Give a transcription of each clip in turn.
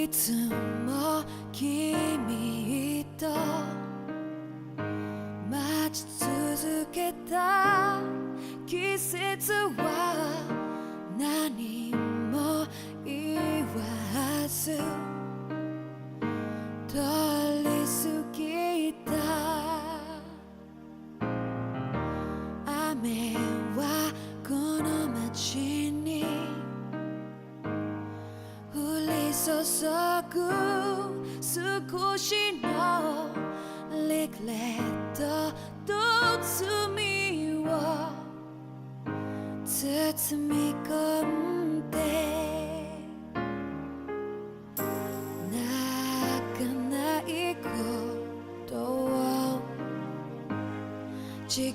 つも君と待ち続けた季節は何も言わず通り過ぎた。雨はこの街に降り注ぐ少しのリグレットと罪を包み込んで泣かないことを誓っ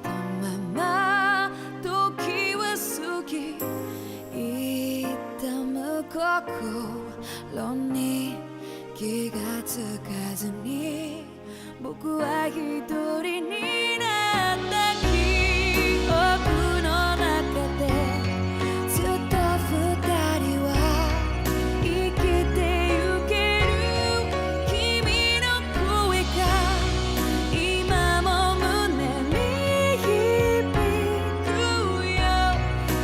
たまま時は過ぎ痛む心に気がつかずに僕は一人になった記憶の中でずっと二人は生きてゆける。君の声が今も胸に響くよ。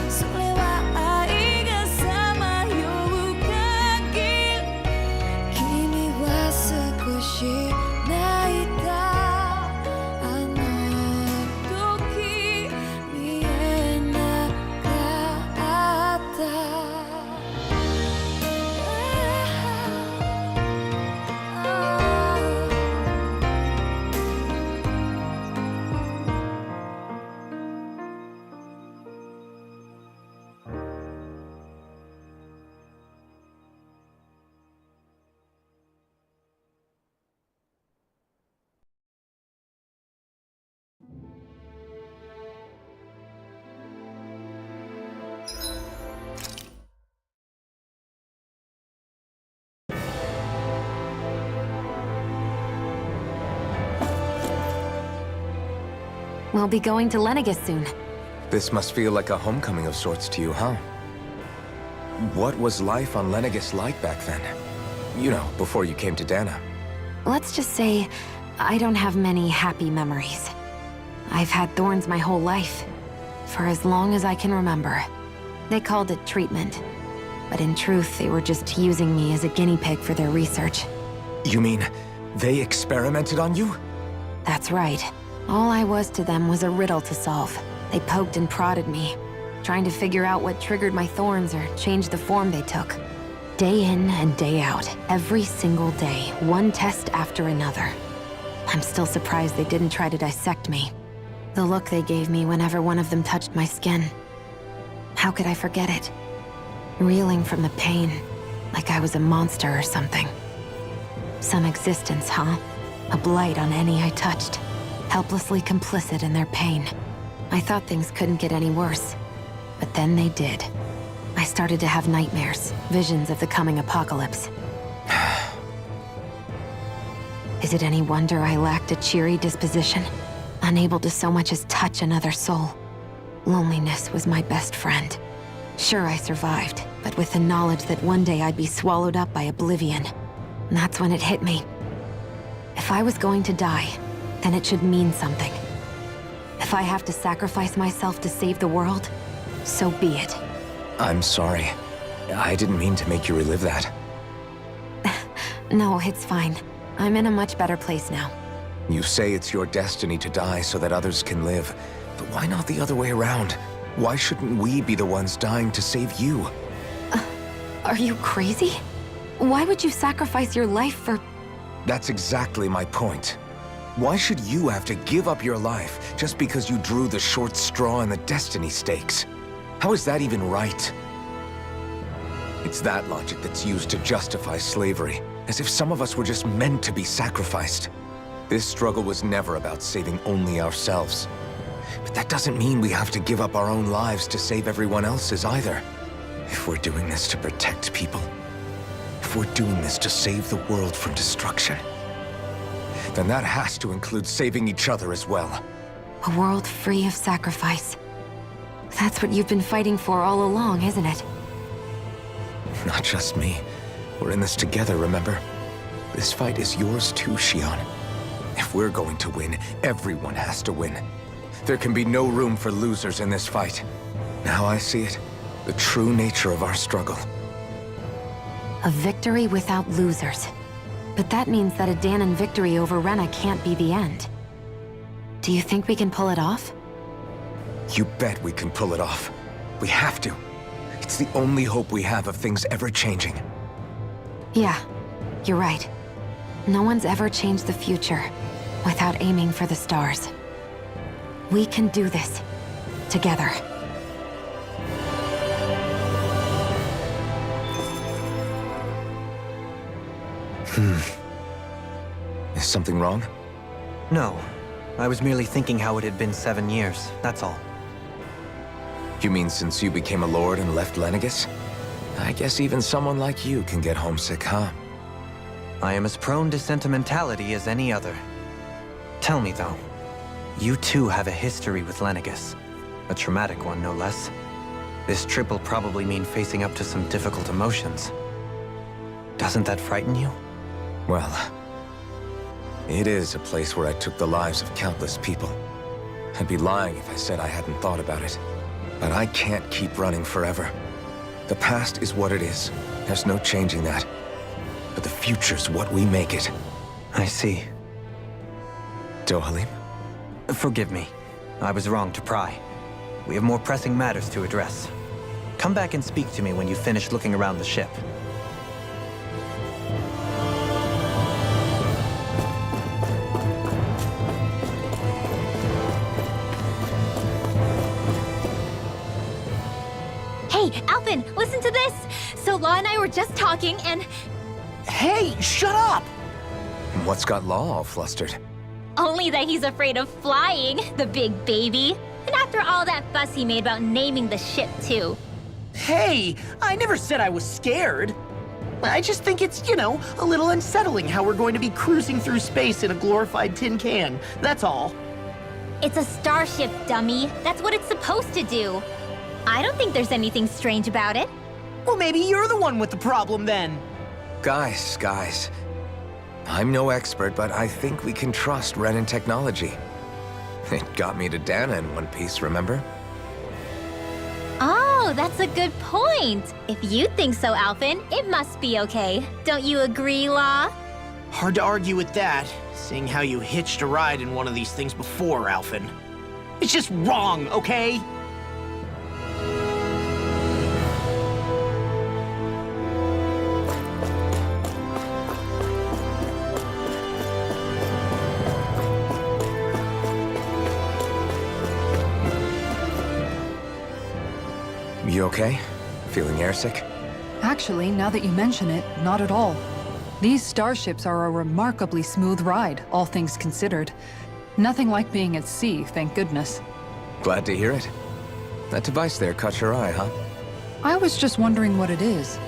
それは愛がさまよう限り君は少し泣いた。あの時見えなかった。We'll be going to Lenegis soon. This must feel like a homecoming of sorts to you, huh? What was life on Lenegis like back then? You know, before you came to Dana. Let's just say, I don't have many happy memories. I've had thorns my whole life, for as long as I can remember. They called it treatment, but in truth, they were just using me as a guinea pig for their research. You mean, they experimented on you? That's right. All I was to them was a riddle to solve. They poked and prodded me, trying to figure out what triggered my thorns or changed the form they took. Day in and day out, every single day, one test after another. I'm still surprised they didn't try to dissect me. The look they gave me whenever one of them touched my skin. How could I forget it? Reeling from the pain, like I was a monster or something. Some existence, huh? A blight on any I touched. Helplessly complicit in their pain. I thought things couldn't get any worse, but then they did. I started to have nightmares, visions of the coming apocalypse. Is it any wonder I lacked a cheery disposition? Unable to so much as touch another soul. Loneliness was my best friend. Sure, I survived, but with the knowledge that one day I'd be swallowed up by oblivion. And that's when it hit me. If I was going to die, then it should mean something. If I have to sacrifice myself to save the world, so be it. I'm sorry. I didn't mean to make you relive that. No, it's fine. I'm in a much better place now. You say it's your destiny to die so that others can live, but why not the other way around? Why shouldn't we be the ones dying to save you? Are you crazy? Why would you sacrifice your life for... That's exactly my point. Why should you have to give up your life just because you drew the short straw in the destiny stakes? How is that even right? It's that logic that's used to justify slavery, as if some of us were just meant to be sacrificed. This struggle was never about saving only ourselves. But that doesn't mean we have to give up our own lives to save everyone else's either. If we're doing this to protect people, if we're doing this to save the world from destruction, then that has to include saving each other as well. A world free of sacrifice. That's what you've been fighting for all along, isn't it? Not just me, We're in this together, remember? This fight is yours too, Shion. If we're going to win, everyone has to win. There can be no room for losers in this fight. Now I see it. The true nature of our struggle. A victory without losers. But that means that a Danon victory over Rena can't be the end. Do you think we can pull it off? You bet we can pull it off. We have to. It's the only hope we have of things ever changing. Yeah, you're right. No one's ever changed the future without aiming for the stars. We can do this. Together. Is something wrong? No. I was merely thinking how it had been 7 years, that's all. You mean since you became a lord and left Lenegis? I guess even someone like you can get homesick, huh? I am as prone to sentimentality as any other. Tell me, though, you too have a history with Lenegis. A traumatic one, no less. This trip will probably mean facing up to some difficult emotions. Doesn't that frighten you? Well, it is a place where I took the lives of countless people. I'd be lying if I said I hadn't thought about it. But I can't keep running forever. The past is what it is. There's no changing that. But the future's what we make it. I see. Dohalim? Forgive me. I was wrong to pry. We have more pressing matters to address. Come back and speak to me when you finish looking around the ship. Hey, Alphen, listen to this! So Law and I were just talking and... Hey, shut up! What's got Law all flustered? Only that he's afraid of flying, the big baby. And after all that fuss he made about naming the ship, too. Hey, I never said I was scared. I just think it's, a little unsettling how we're going to be cruising through space in a glorified tin can. That's all. It's a starship, dummy. That's what it's supposed to do. I don't think there's anything strange about it. Well, maybe you're the one with the problem then. Guys. I'm no expert, but I think we can trust Renan technology. It got me to Dana in one piece, remember? Oh, that's a good point. If you think so, Alphen, it must be okay. Don't you agree, Law? Hard to argue with that, seeing how you hitched a ride in one of these things before, Alphen. It's just wrong, okay? You okay? Feeling airsick? Actually, now that you mention it, not at all. These starships are a remarkably smooth ride, all things considered. Nothing like being at sea, thank goodness. Glad to hear it. That device there caught your eye, huh? I was just wondering what it is.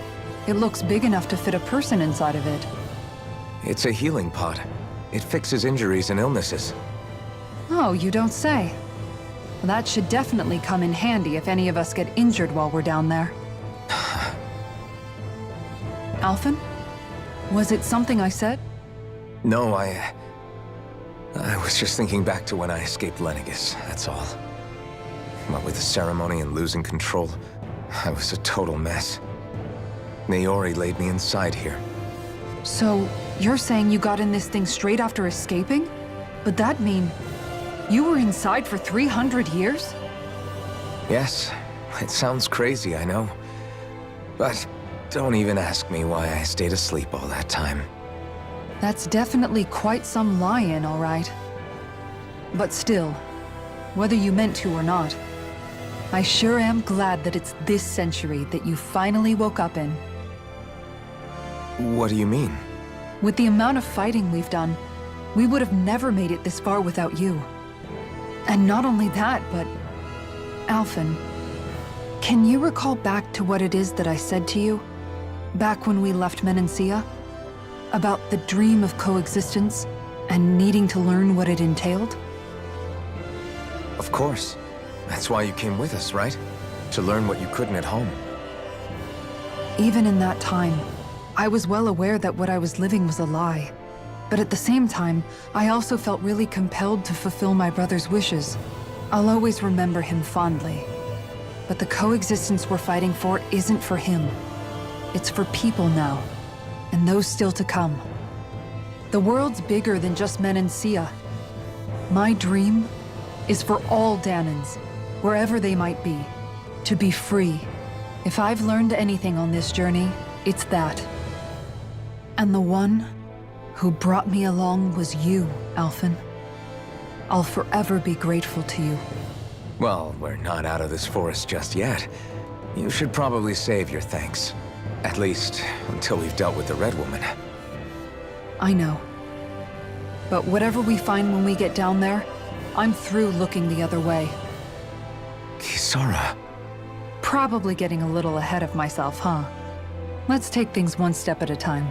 It looks big enough to fit a person inside of it. It's a healing pod. It fixes injuries and illnesses. Oh, you don't say. Well, that should definitely come in handy if any of us get injured while we're down there. Alphen? Was it something I said? No, I was just thinking back to when I escaped Lenegis, that's all. What with the ceremony and losing control, I was a total mess. Naori laid me inside here. So, you're saying you got in this thing straight after escaping? But that mean... you were inside for 300 years? Yes, it sounds crazy, I know. But don't even ask me why I stayed asleep all that time. That's definitely quite some lie-in, all right. But still, whether you meant to or not, I sure am glad that it's this century that you finally woke up in. What do you mean? With the amount of fighting we've done, we would have never made it this far without you. And not only that, but... Alphen, can you recall back to what it is that I said to you? Back when we left Menancia? About the dream of coexistence, and needing to learn what it entailed? Of course. That's why you came with us, right? To learn what you couldn't at home. Even in that time, I was well aware that what I was living was a lie. But at the same time, I also felt really compelled to fulfill my brother's wishes. I'll always remember him fondly. But the coexistence we're fighting for isn't for him. It's for people now, and those still to come. The world's bigger than just Menancia. My dream is for all Danans, wherever they might be, to be free. If I've learned anything on this journey, it's that. And the one who brought me along was you, Alphen. I'll forever be grateful to you. Well, we're not out of this forest just yet. You should probably save your thanks. At least, until we've dealt with the Red Woman. I know. But whatever we find when we get down there, I'm through looking the other way. Kisara. Probably getting a little ahead of myself, huh? Let's take things one step at a time.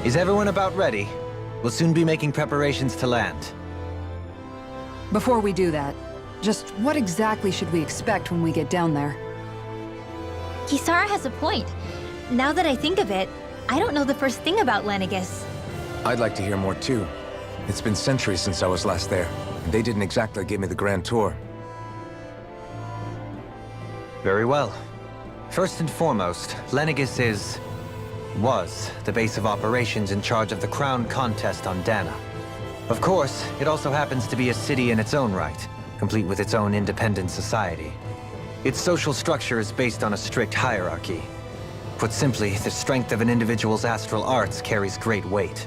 Is everyone about ready? We'll soon be making preparations to land. Before we do that, just what exactly should we expect when we get down there? Kisara has a point. Now that I think of it, I don't know the first thing about Lenegis. I'd like to hear more too. It's been centuries since I was last there. And they didn't exactly give me the grand tour. Very well. First and foremost, Lenegis was the base of operations in charge of the crown contest on Dana. Of course, it also happens to be a city in its own right, complete with its own independent society. Its social structure is based on a strict hierarchy. Put simply, the strength of an individual's astral arts carries great weight.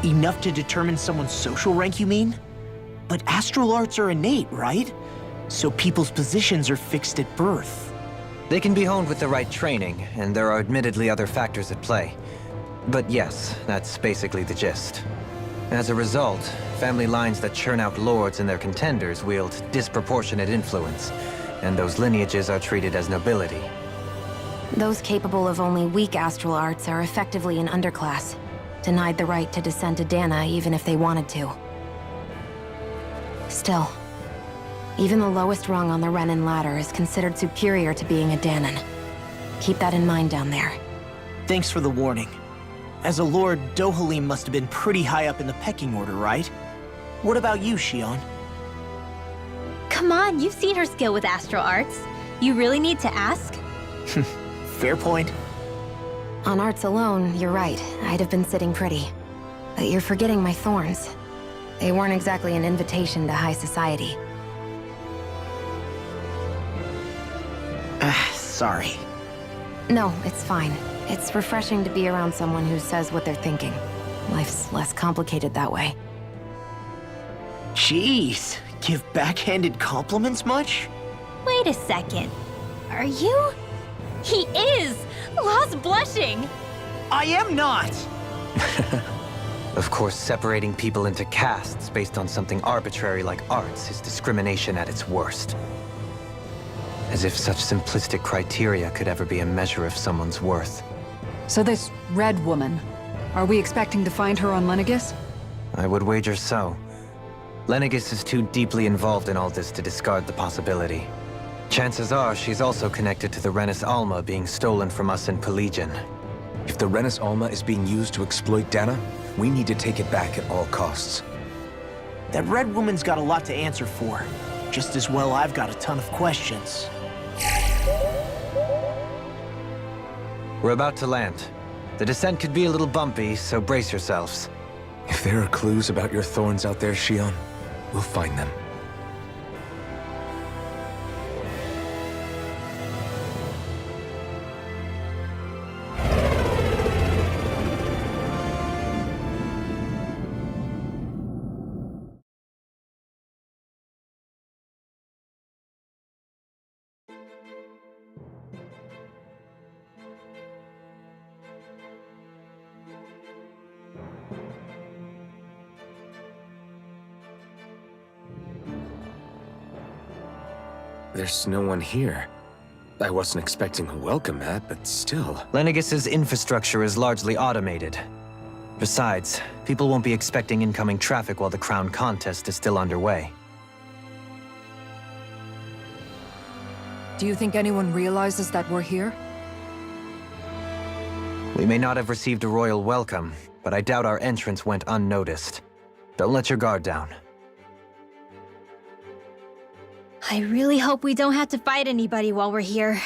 Enough to determine someone's social rank, you mean? But astral arts are innate, right? So people's positions are fixed at birth. They can be honed with the right training, and there are admittedly other factors at play. But yes, that's basically the gist. As a result, family lines that churn out lords and their contenders wield disproportionate influence, and those lineages are treated as nobility. Those capable of only weak astral arts are effectively an underclass, denied the right to descend to Dana even if they wanted to. Still, even the lowest rung on the Renin ladder is considered superior to being a Danan. Keep that in mind down there. Thanks for the warning. As a lord, Dohalim must have been pretty high up in the pecking order, right? What about you, Shion? Come on, you've seen her skill with astral arts. You really need to ask? Fair point. On arts alone, you're right. I'd have been sitting pretty. But you're forgetting my thorns. They weren't exactly an invitation to high society. Sorry. No, it's fine. It's refreshing to be around someone who says what they're thinking. Life's less complicated that way. Jeez, give backhanded compliments much? Wait a second. Are you? He is! Law's blushing! I am not! Of course, separating people into castes based on something arbitrary like arts is discrimination at its worst. As if such simplistic criteria could ever be a measure of someone's worth. So this red woman, are we expecting to find her on Lenegis? I would wager so. Lenegis is too deeply involved in all this to discard the possibility. Chances are she's also connected to the Renis Alma being stolen from us in Pelegion. If the Renis Alma is being used to exploit Dana, we need to take it back at all costs. That red woman's got a lot to answer for. Just as well I've got a ton of questions. We're about to land. The descent could be a little bumpy, so brace yourselves. If there are clues about your thorns out there, Shion, we'll find them. There's no one here. I wasn't expecting a welcome mat, but still. Lenegis's infrastructure is largely automated. Besides, people won't be expecting incoming traffic while the crown contest is still underway. Do you think anyone realizes that we're here? We may not have received a royal welcome, but I doubt our entrance went unnoticed. Don't let your guard down. I really hope we don't have to fight anybody while we're here.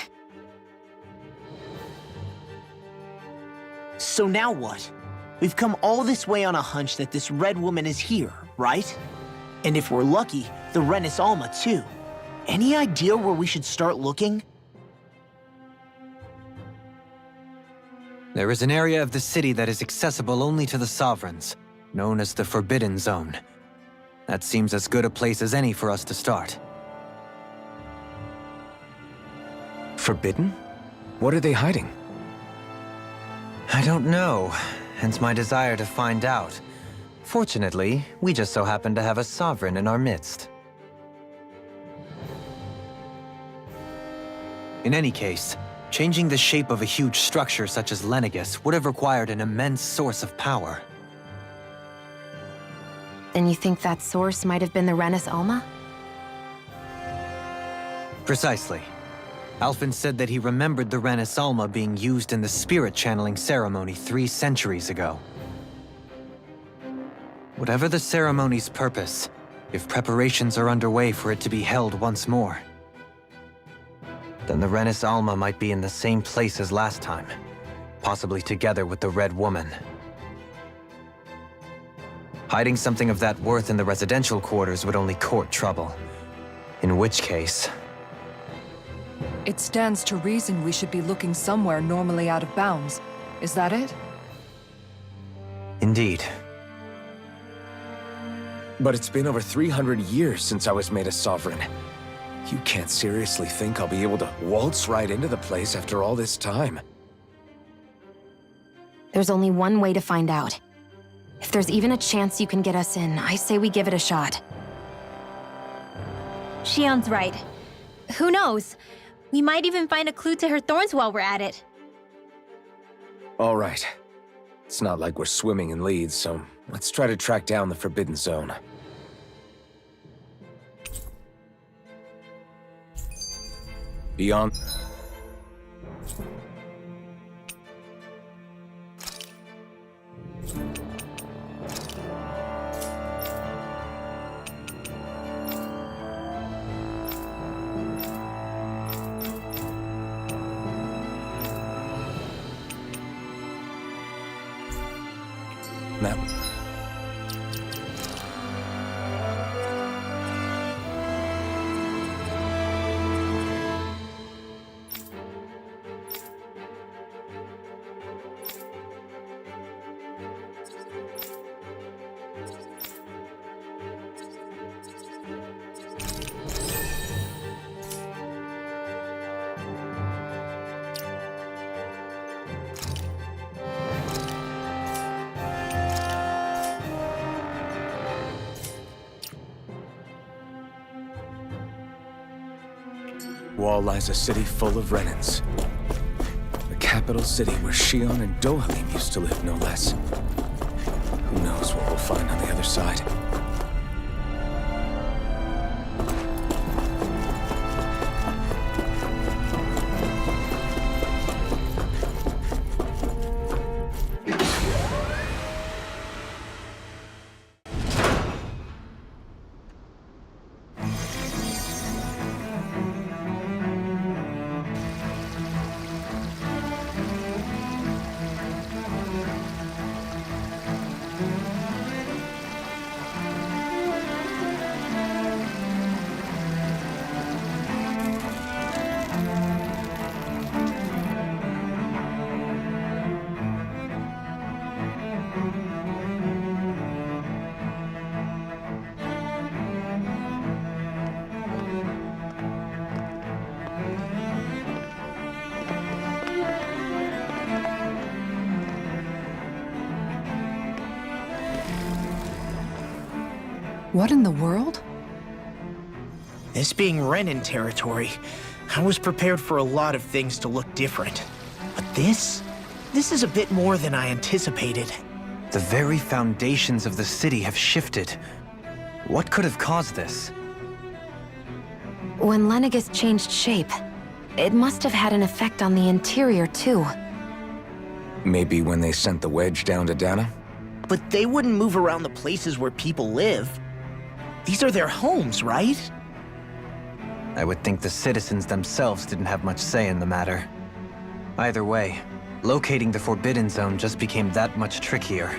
So now what? We've come all this way on a hunch that this red woman is here, right? And if we're lucky, the Renis Alma too. Any idea where we should start looking? There is an area of the city that is accessible only to the Sovereigns, known as the Forbidden Zone. That seems as good a place as any for us to start. Forbidden? What are they hiding? I don't know, hence my desire to find out. Fortunately, we just so happen to have a Sovereign in our midst. In any case, changing the shape of a huge structure such as Lenegis would have required an immense source of power. Then you think that source might have been the Renis Alma? Precisely. Alphen said that he remembered the Renis Alma being used in the spirit channeling ceremony 3 centuries ago. Whatever the ceremony's purpose, if preparations are underway for it to be held once more, then the Renis Alma might be in the same place as last time, possibly together with the Red Woman. Hiding something of that worth in the residential quarters would only court trouble. In which case... It stands to reason we should be looking somewhere normally out of bounds. Is that it? Indeed. But it's been over 300 years since I was made a Sovereign. You can't seriously think I'll be able to waltz right into the place after all this time. There's only one way to find out. If there's even a chance you can get us in, I say we give it a shot. Shion's right. Who knows? We might even find a clue to her thorns while we're at it. All right. It's not like we're swimming in leads, so let's try to track down the Forbidden Zone. Beyond... That... Wall lies a city full of Renans. The capital city where Shion and Dohalim used to live, no less. Who knows what we'll find on the other side? What in the world? This being Renan territory, I was prepared for a lot of things to look different. But this is a bit more than I anticipated. The very foundations of the city have shifted. What could have caused this? When Lenegis changed shape, it must have had an effect on the interior, too. Maybe when they sent the wedge down to Dana? But they wouldn't move around the places where people live. These are their homes, right? I would think the citizens themselves didn't have much say in the matter. Either way, locating the Forbidden Zone just became that much trickier.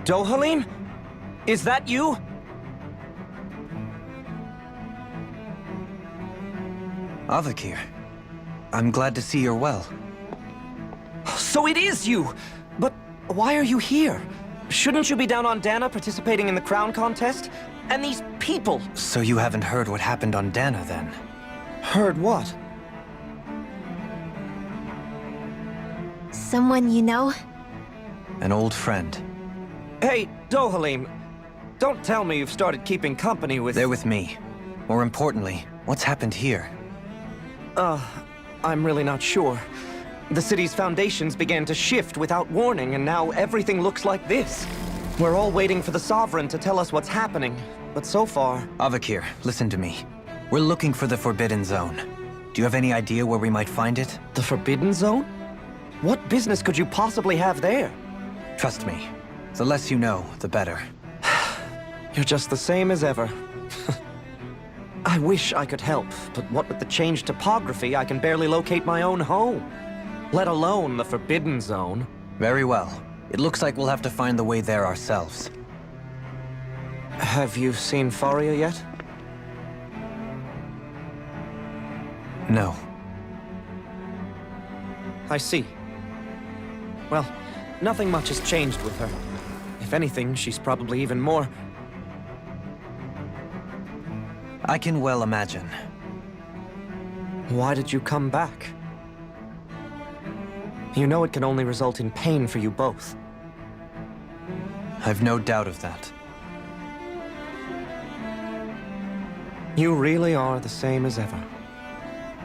Dohalim? Is that you? Avakir, I'm glad to see you're well. So it is you! But why are you here? Shouldn't you be down on Dana participating in the crown contest? And these people! So you haven't heard what happened on Dana, then? Heard what? Someone you know? An old friend. Hey, Dohalim, don't tell me you've started keeping company with... They're with me. More importantly, what's happened here? I'm really not sure. The city's foundations began to shift without warning, and now everything looks like this. We're all waiting for the Sovereign to tell us what's happening, but so far... Avakir, listen to me. We're looking for the Forbidden Zone. Do you have any idea where we might find it? The Forbidden Zone? What business could you possibly have there? Trust me. The less you know, the better. You're just the same as ever. I wish I could help, but what with the changed topography, I can barely locate my own home. Let alone the Forbidden Zone. Very well. It looks like we'll have to find the way there ourselves. Have you seen Faria yet? No. I see. Well, nothing much has changed with her. If anything, she's probably even more... I can well imagine. Why did you come back? You know it can only result in pain for you both. I've no doubt of that. You really are the same as ever.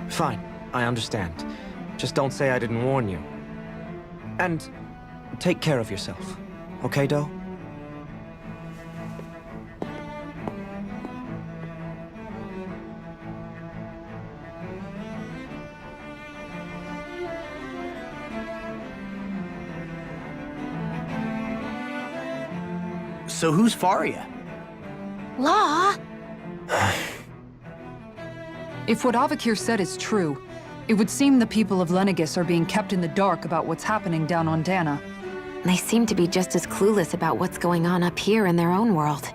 Fine, I understand. Just don't say I didn't warn you. And take care of yourself. Okay, Do? So who's Faria? Law? If what Avakir said is true, it would seem the people of Lenegis are being kept in the dark about what's happening down on Dana. They seem to be just as clueless about what's going on up here in their own world.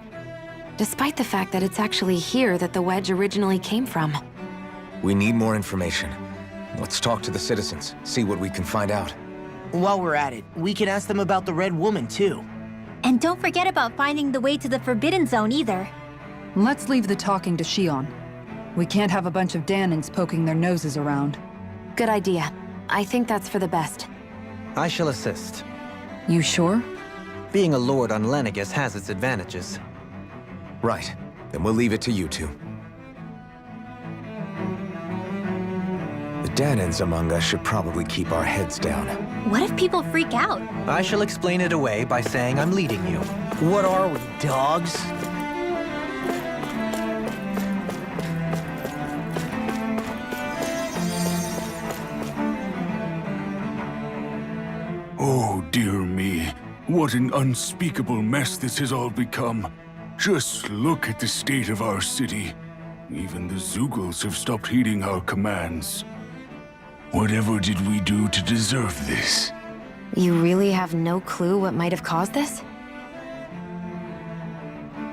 Despite the fact that it's actually here that the wedge originally came from. We need more information. Let's talk to the citizens, see what we can find out. While we're at it, we can ask them about the Red Woman, too. And don't forget about finding the way to the Forbidden Zone either. Let's leave the talking to Shion. We can't have a bunch of Danans poking their noses around. Good idea. I think that's for the best. I shall assist. You sure? Being a lord on Lenegis has its advantages. Right. Then we'll leave it to you two. Danans among us should probably keep our heads down. What if people freak out? I shall explain it away by saying I'm leading you. What are we, dogs? Oh, dear me. What an unspeakable mess this has all become. Just look at the state of our city. Even the Zeugles have stopped heeding our commands. Whatever did we do to deserve this? You really have no clue what might have caused this?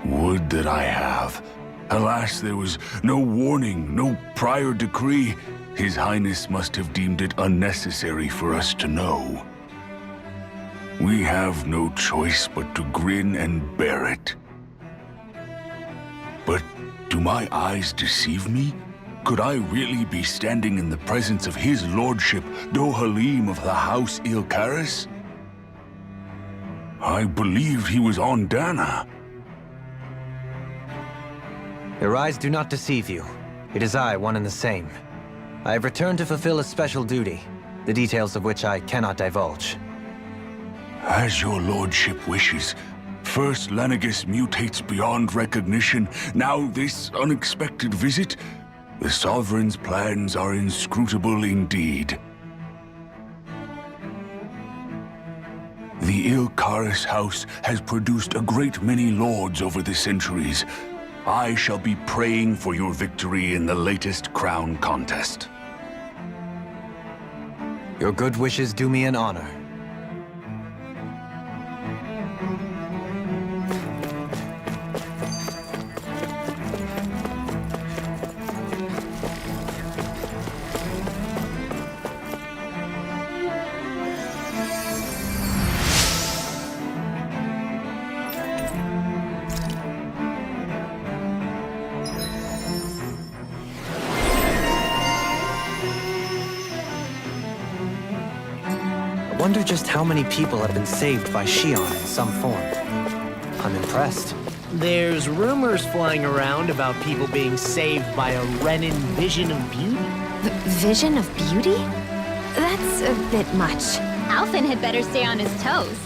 Would that I have. Alas, there was no warning, no prior decree. His Highness must have deemed it unnecessary for us to know. We have no choice but to grin and bear it. But do my eyes deceive me? Could I really be standing in the presence of his lordship, Dohalim of the House Ilkaris? I believed he was on Dana. Your eyes do not deceive you. It is I, one and the same. I have returned to fulfill a special duty, the details of which I cannot divulge. As your lordship wishes. First Lenegis mutates beyond recognition, now this unexpected visit. The Sovereign's plans are inscrutable indeed. The Ilkaris house has produced a great many lords over the centuries. I shall be praying for your victory in the latest crown contest. Your good wishes do me an honor. I wonder just how many people have been saved by Shion in some form. I'm impressed. There's rumors flying around about people being saved by a Renin vision of beauty. Vision of beauty? That's a bit much. Alphen had better stay on his toes.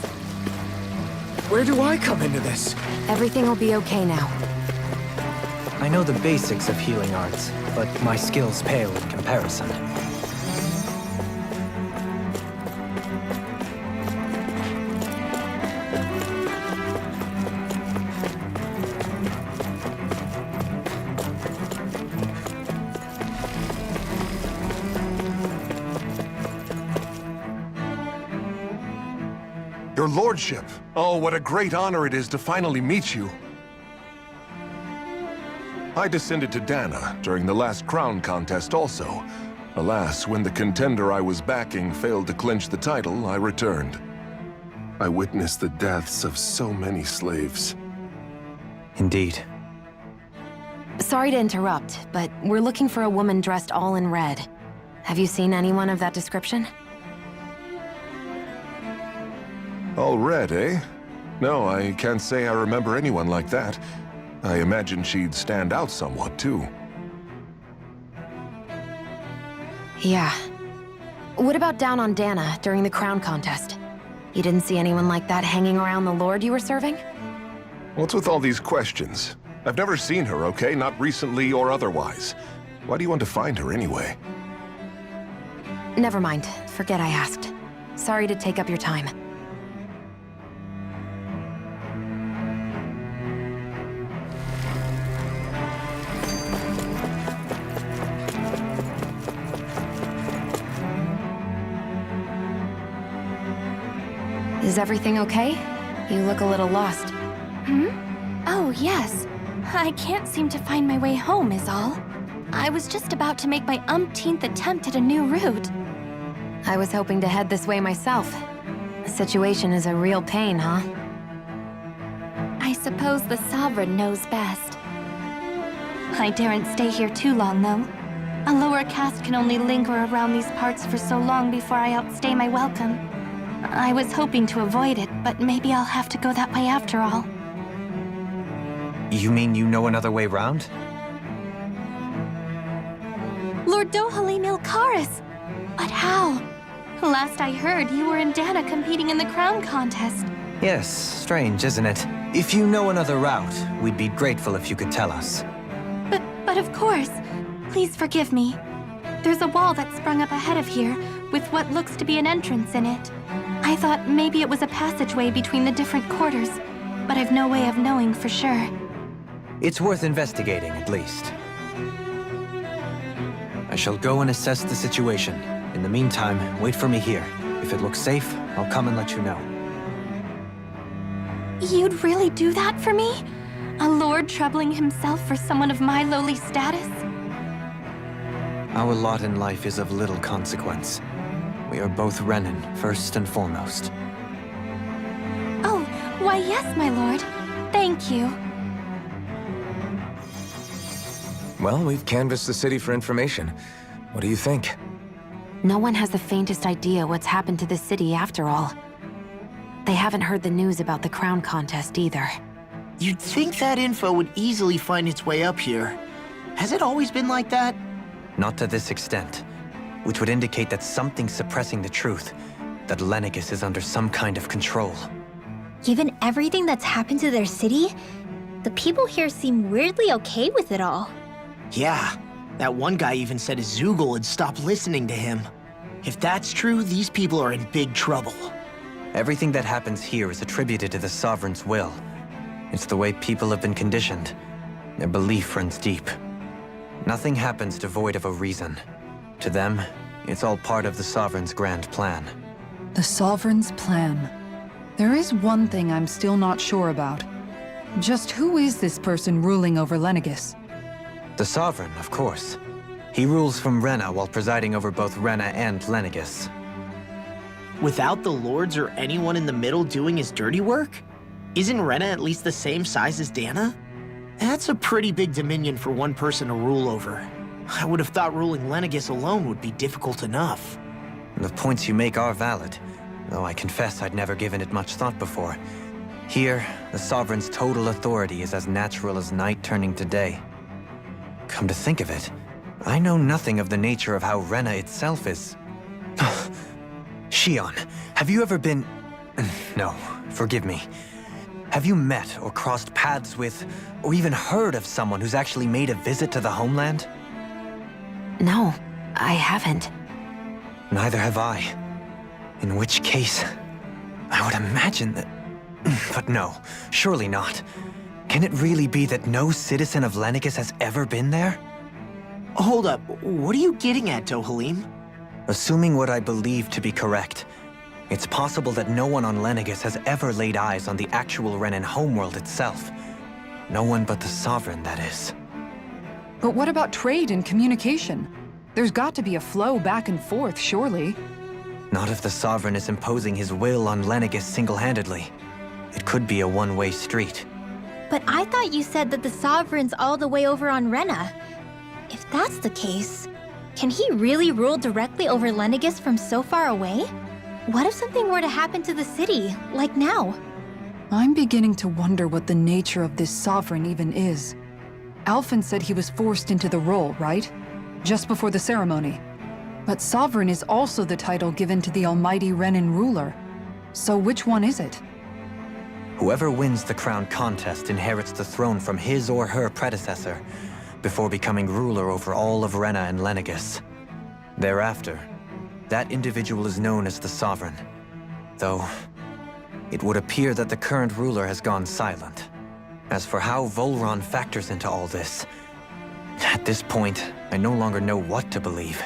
Where do I come into this? Everything will be okay now. I know the basics of healing arts, but my skills pale in comparison. Your lordship! Oh, what a great honor it is to finally meet you. I descended to Dana during the last crown contest also. Alas, when the contender I was backing failed to clinch the title, I returned. I witnessed the deaths of so many slaves. Indeed. Sorry to interrupt, but we're looking for a woman dressed all in red. Have you seen anyone of that description? All red, eh? No, I can't say I remember anyone like that. I imagine she'd stand out somewhat, too. Yeah. What about down on Dana during the crown contest? You didn't see anyone like that hanging around the lord you were serving? What's with all these questions? I've never seen her, okay? Not recently or otherwise. Why do you want to find her anyway? Never mind. Forget I asked. Sorry to take up your time. Is everything okay? You look a little lost. Oh, yes. I can't seem to find my way home, is all. I was just about to make my umpteenth attempt at a new route. I was hoping to head this way myself. The situation is a real pain, huh? I suppose the Sovereign knows best. I daren't stay here too long, though. A lower caste can only linger around these parts for so long before I outstay my welcome. I was hoping to avoid it, but maybe I'll have to go that way after all. You mean you know another way round? Lord Dohalim Ilkaris! But how? Last I heard, you were in Dana competing in the crown contest. Yes, strange, isn't it? If you know another route, we'd be grateful if you could tell us. But of course. Please forgive me. There's a wall that sprung up ahead of here, with what looks to be an entrance in it. I thought maybe it was a passageway between the different quarters, but I've no way of knowing for sure. It's worth investigating, at least. I shall go and assess the situation. In the meantime, wait for me here. If it looks safe, I'll come and let you know. You'd really do that for me? A lord troubling himself for someone of my lowly status? Our lot in life is of little consequence. We are both Renan, first and foremost. Oh, why yes, my lord. Thank you. Well, we've canvassed the city for information. What do you think? No one has the faintest idea what's happened to the city after all. They haven't heard the news about the crown contest either. You'd think that info would easily find its way up here. Has it always been like that? Not to this extent, which would indicate that something's suppressing the truth, that Lenegis is under some kind of control. Given everything that's happened to their city, the people here seem weirdly okay with it all. Yeah, that one guy even said his Zoogle had stopped listening to him. If that's true, these people are in big trouble. Everything that happens here is attributed to the Sovereign's will. It's the way people have been conditioned. Their belief runs deep. Nothing happens devoid of a reason. To them, it's all part of the Sovereign's grand plan. The Sovereign's plan. There is one thing I'm still not sure about. Just who is this person ruling over Lenegis? The Sovereign, of course. He rules from Rena while presiding over both Rena and Lenegis. Without the lords or anyone in the middle doing his dirty work? Isn't Rena at least the same size as Dana? That's a pretty big dominion for one person to rule over. I would have thought ruling Lenegis alone would be difficult enough. The points you make are valid, though I confess I'd never given it much thought before. Here, the Sovereign's total authority is as natural as night turning to day. Come to think of it, I know nothing of the nature of how Rena itself is. Shion, have you ever been... No, forgive me. Have you met or crossed paths with, or even heard of someone who's actually made a visit to the homeland? No, I haven't. Neither have I. In which case, I would imagine that... But no, surely not. Can it really be that no citizen of Lenegis has ever been there? Hold up, what are you getting at, Dohalim? Assuming what I believe to be correct, it's possible that no one on Lenegis has ever laid eyes on the actual Renan homeworld itself. No one but the Sovereign, that is. But what about trade and communication? There's got to be a flow back and forth, surely. Not if the Sovereign is imposing his will on Lenegis single-handedly. It could be a one-way street. But I thought you said that the Sovereign's all the way over on Rena. If that's the case, can he really rule directly over Lenegis from so far away? What if something were to happen to the city, like now? I'm beginning to wonder what the nature of this Sovereign even is. Alphen said he was forced into the role, right? Just before the ceremony. But Sovereign is also the title given to the almighty Renan ruler. So which one is it? Whoever wins the crown contest inherits the throne from his or her predecessor, before becoming ruler over all of Rena and Lenegis. Thereafter, that individual is known as the Sovereign. Though, it would appear that the current ruler has gone silent. As for how Volron factors into all this, at this point, I no longer know what to believe.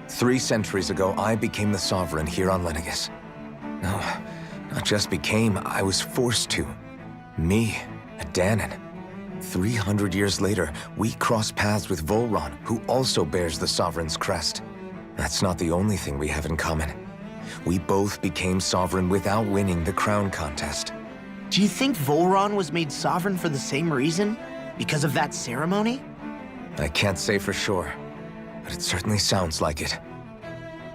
3 centuries ago, I became the Sovereign here on Lenegis. No, not just became, I was forced to. Me, a Danan. 300 years later, we cross paths with Volron, who also bears the Sovereign's crest. That's not the only thing we have in common. We both became Sovereign without winning the crown contest. Do you think Volron was made Sovereign for the same reason? Because of that ceremony? I can't say for sure, but it certainly sounds like it.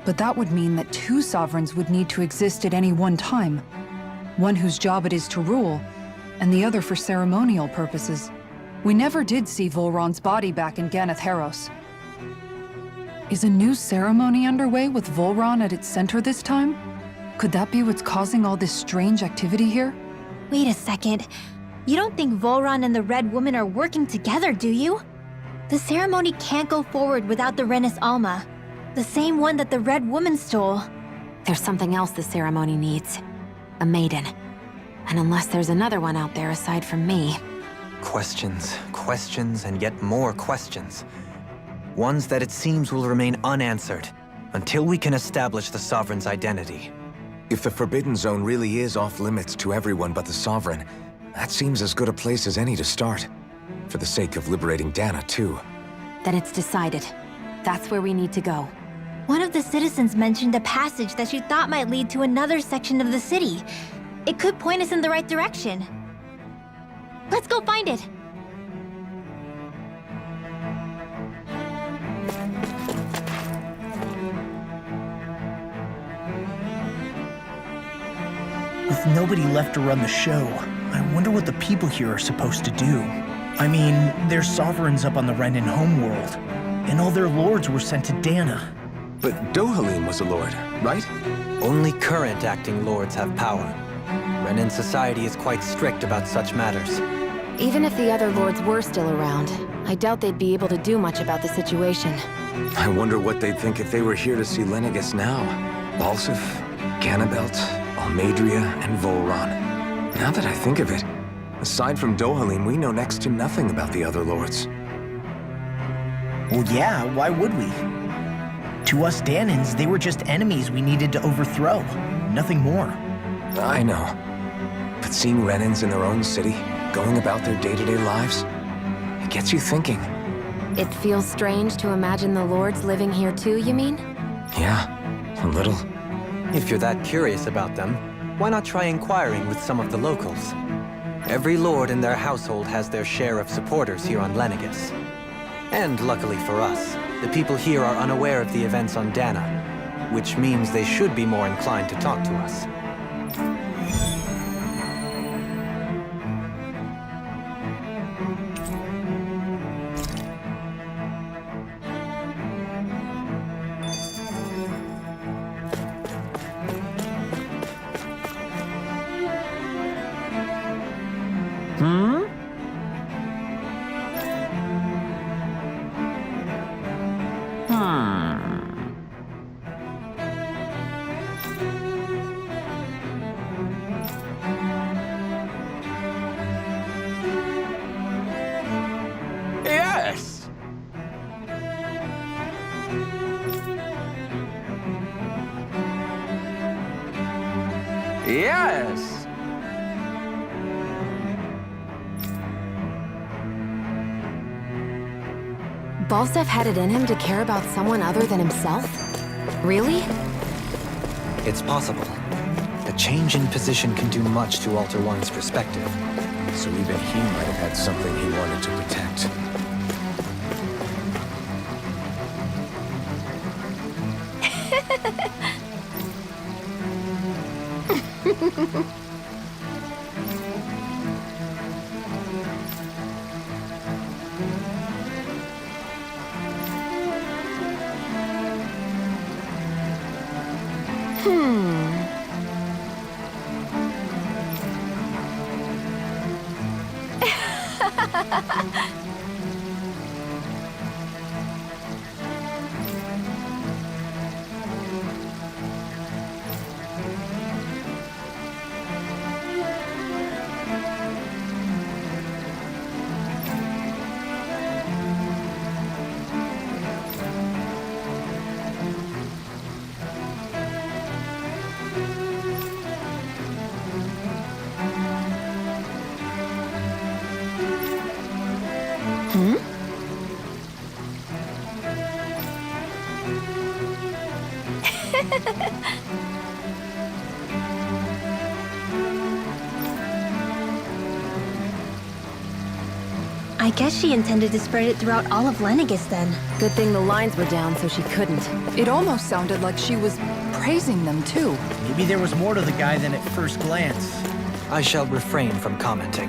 But that would mean that 2 Sovereigns would need to exist at any one time. One whose job it is to rule, and the other for ceremonial purposes. We never did see Volron's body back in Ganeth Haros. Is a new ceremony underway with Volron at its center this time? Could that be what's causing all this strange activity here? Wait a second. You don't think Volron and the Red Woman are working together, do you? The ceremony can't go forward without the Renis Alma. The same one that the Red Woman stole. There's something else the ceremony needs. A maiden. And unless there's another one out there aside from me... Questions, questions, and yet more questions. Ones that it seems will remain unanswered until we can establish the Sovereign's identity. If the Forbidden Zone really is off-limits to everyone but the Sovereign, that seems as good a place as any to start. For the sake of liberating Dana, too. Then it's decided. That's where we need to go. One of the citizens mentioned a passage that she thought might lead to another section of the city. It could point us in the right direction. Let's go find it! With nobody left to run the show, I wonder what the people here are supposed to do. I mean, there's sovereigns up on the Renin homeworld, and all their lords were sent to Dana. But Dohalim was a lord, right? Only current acting lords have power. Renin society is quite strict about such matters. Even if the other lords were still around, I doubt they'd be able to do much about the situation. I wonder what they'd think if they were here to see Lenegis now. Balsif, Ganabelt, Almadria, and Volron. Now that I think of it, aside from Dohalim, we know next to nothing about the other lords. Well, yeah, why would we? To us Danans, they were just enemies we needed to overthrow. Nothing more. I know. But seeing Renins in their own city, going about their day-to-day lives, it gets you thinking. It feels strange to imagine the lords living here too, you mean? Yeah, a little. If you're that curious about them, why not try inquiring with some of the locals? Every lord in their household has their share of supporters here on Lenegis. And luckily for us, the people here are unaware of the events on Dana, which means they should be more inclined to talk to us. Yes! Yes! Balsef had it in him to care about someone other than himself? Really? It's possible. A change in position can do much to alter one's perspective. So even he might have had something he wanted to protect. I guess she intended to spread it throughout all of Lenegis then. Good thing the lines were down so she couldn't. It almost sounded like she was praising them too. Maybe there was more to the guy than at first glance. I shall refrain from commenting.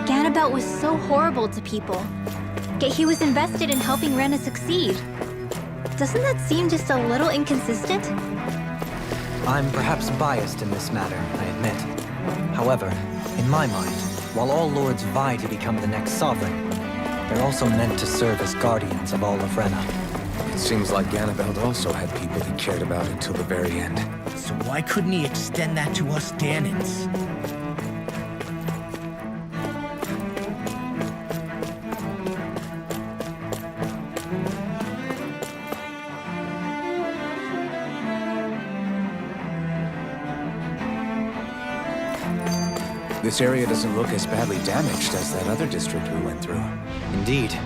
Ganabelt was so horrible to people, yet he was invested in helping Rena succeed. Doesn't that seem just a little inconsistent? I'm perhaps biased in this matter, I admit. However, in my mind, while all lords vie to become the next sovereign, they're also meant to serve as guardians of all of Rena. It seems like Ganabelt also had people he cared about until the very end. So why couldn't he extend that to us Danans? This area doesn't look as badly damaged as that other district we went through. Indeed,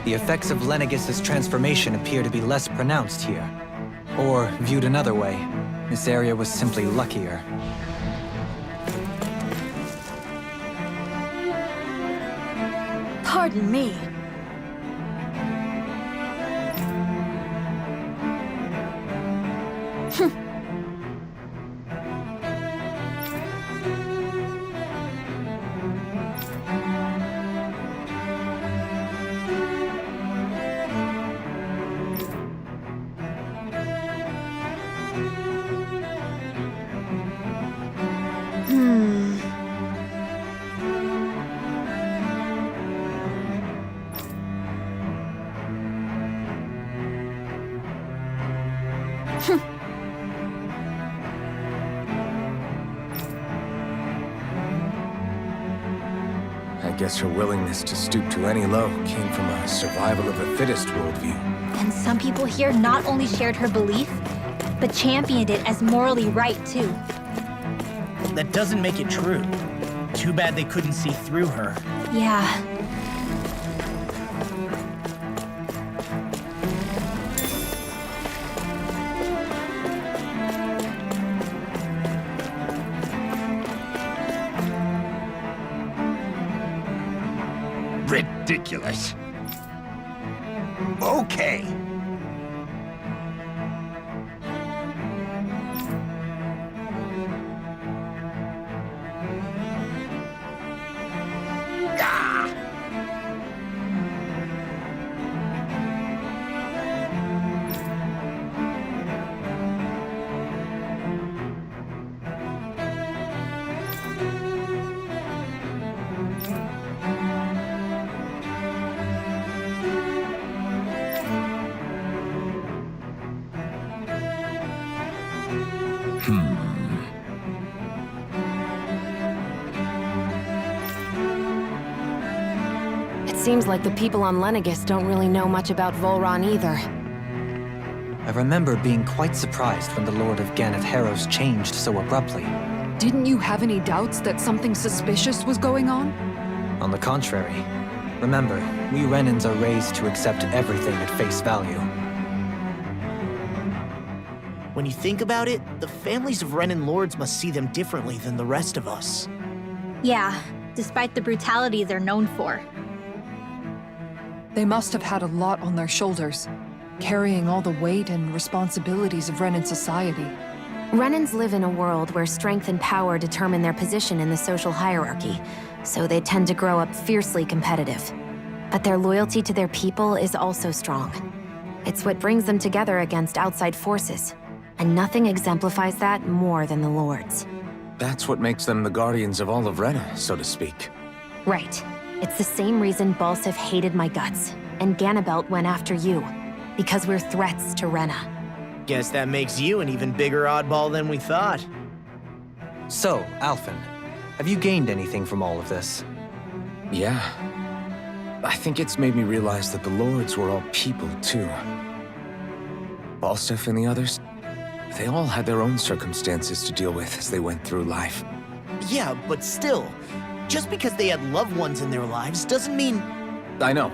the effects of Lenegis' transformation appear to be less pronounced here. Or, viewed another way, this area was simply luckier. Pardon me. I guess her willingness to stoop to any low came from a survival of the fittest worldview. And some people here not only shared her belief, but championed it as morally right too. That doesn't make it true. Too bad they couldn't see through her. Yeah. Ridiculous. Okay. It seems like the people on Lenegis don't really know much about Volron either. I remember being quite surprised when the Lord of Ganeth Harrows changed so abruptly. Didn't you have any doubts that something suspicious was going on? On the contrary. Remember, we Renans are raised to accept everything at face value. When you think about it, the families of Renan lords must see them differently than the rest of us. Yeah, despite the brutality they're known for. They must have had a lot on their shoulders, carrying all the weight and responsibilities of Renan society. Renans live in a world where strength and power determine their position in the social hierarchy, so they tend to grow up fiercely competitive. But their loyalty to their people is also strong. It's what brings them together against outside forces, and nothing exemplifies that more than the Lords. That's what makes them the guardians of all of Rena, so to speak. Right. It's the same reason Balsif hated my guts, and Ganabelt went after you. Because we're threats to Rena. Guess that makes you an even bigger oddball than we thought. So, Alphen, have you gained anything from all of this? Yeah. I think it's made me realize that the Lords were all people, too. Falstaff and the others, they all had their own circumstances to deal with as they went through life. Yeah, but still, just because they had loved ones in their lives doesn't mean... I know.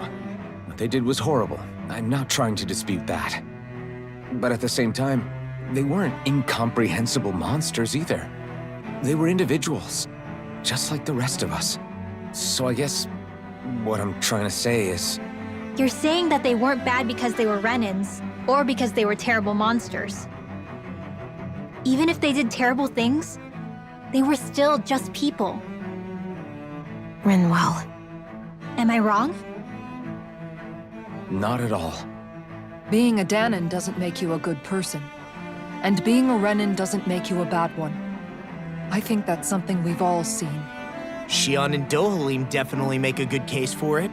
What they did was horrible. I'm not trying to dispute that. But at the same time, they weren't incomprehensible monsters either. They were individuals, just like the rest of us. So I guess what I'm trying to say is... You're saying that they weren't bad because they were Renans, or because they were terrible monsters. Even if they did terrible things, they were still just people. Rinwell. Am I wrong? Not at all. Being a Danon doesn't make you a good person. And being a Renan doesn't make you a bad one. I think that's something we've all seen. Xion and Dohalim definitely make a good case for it.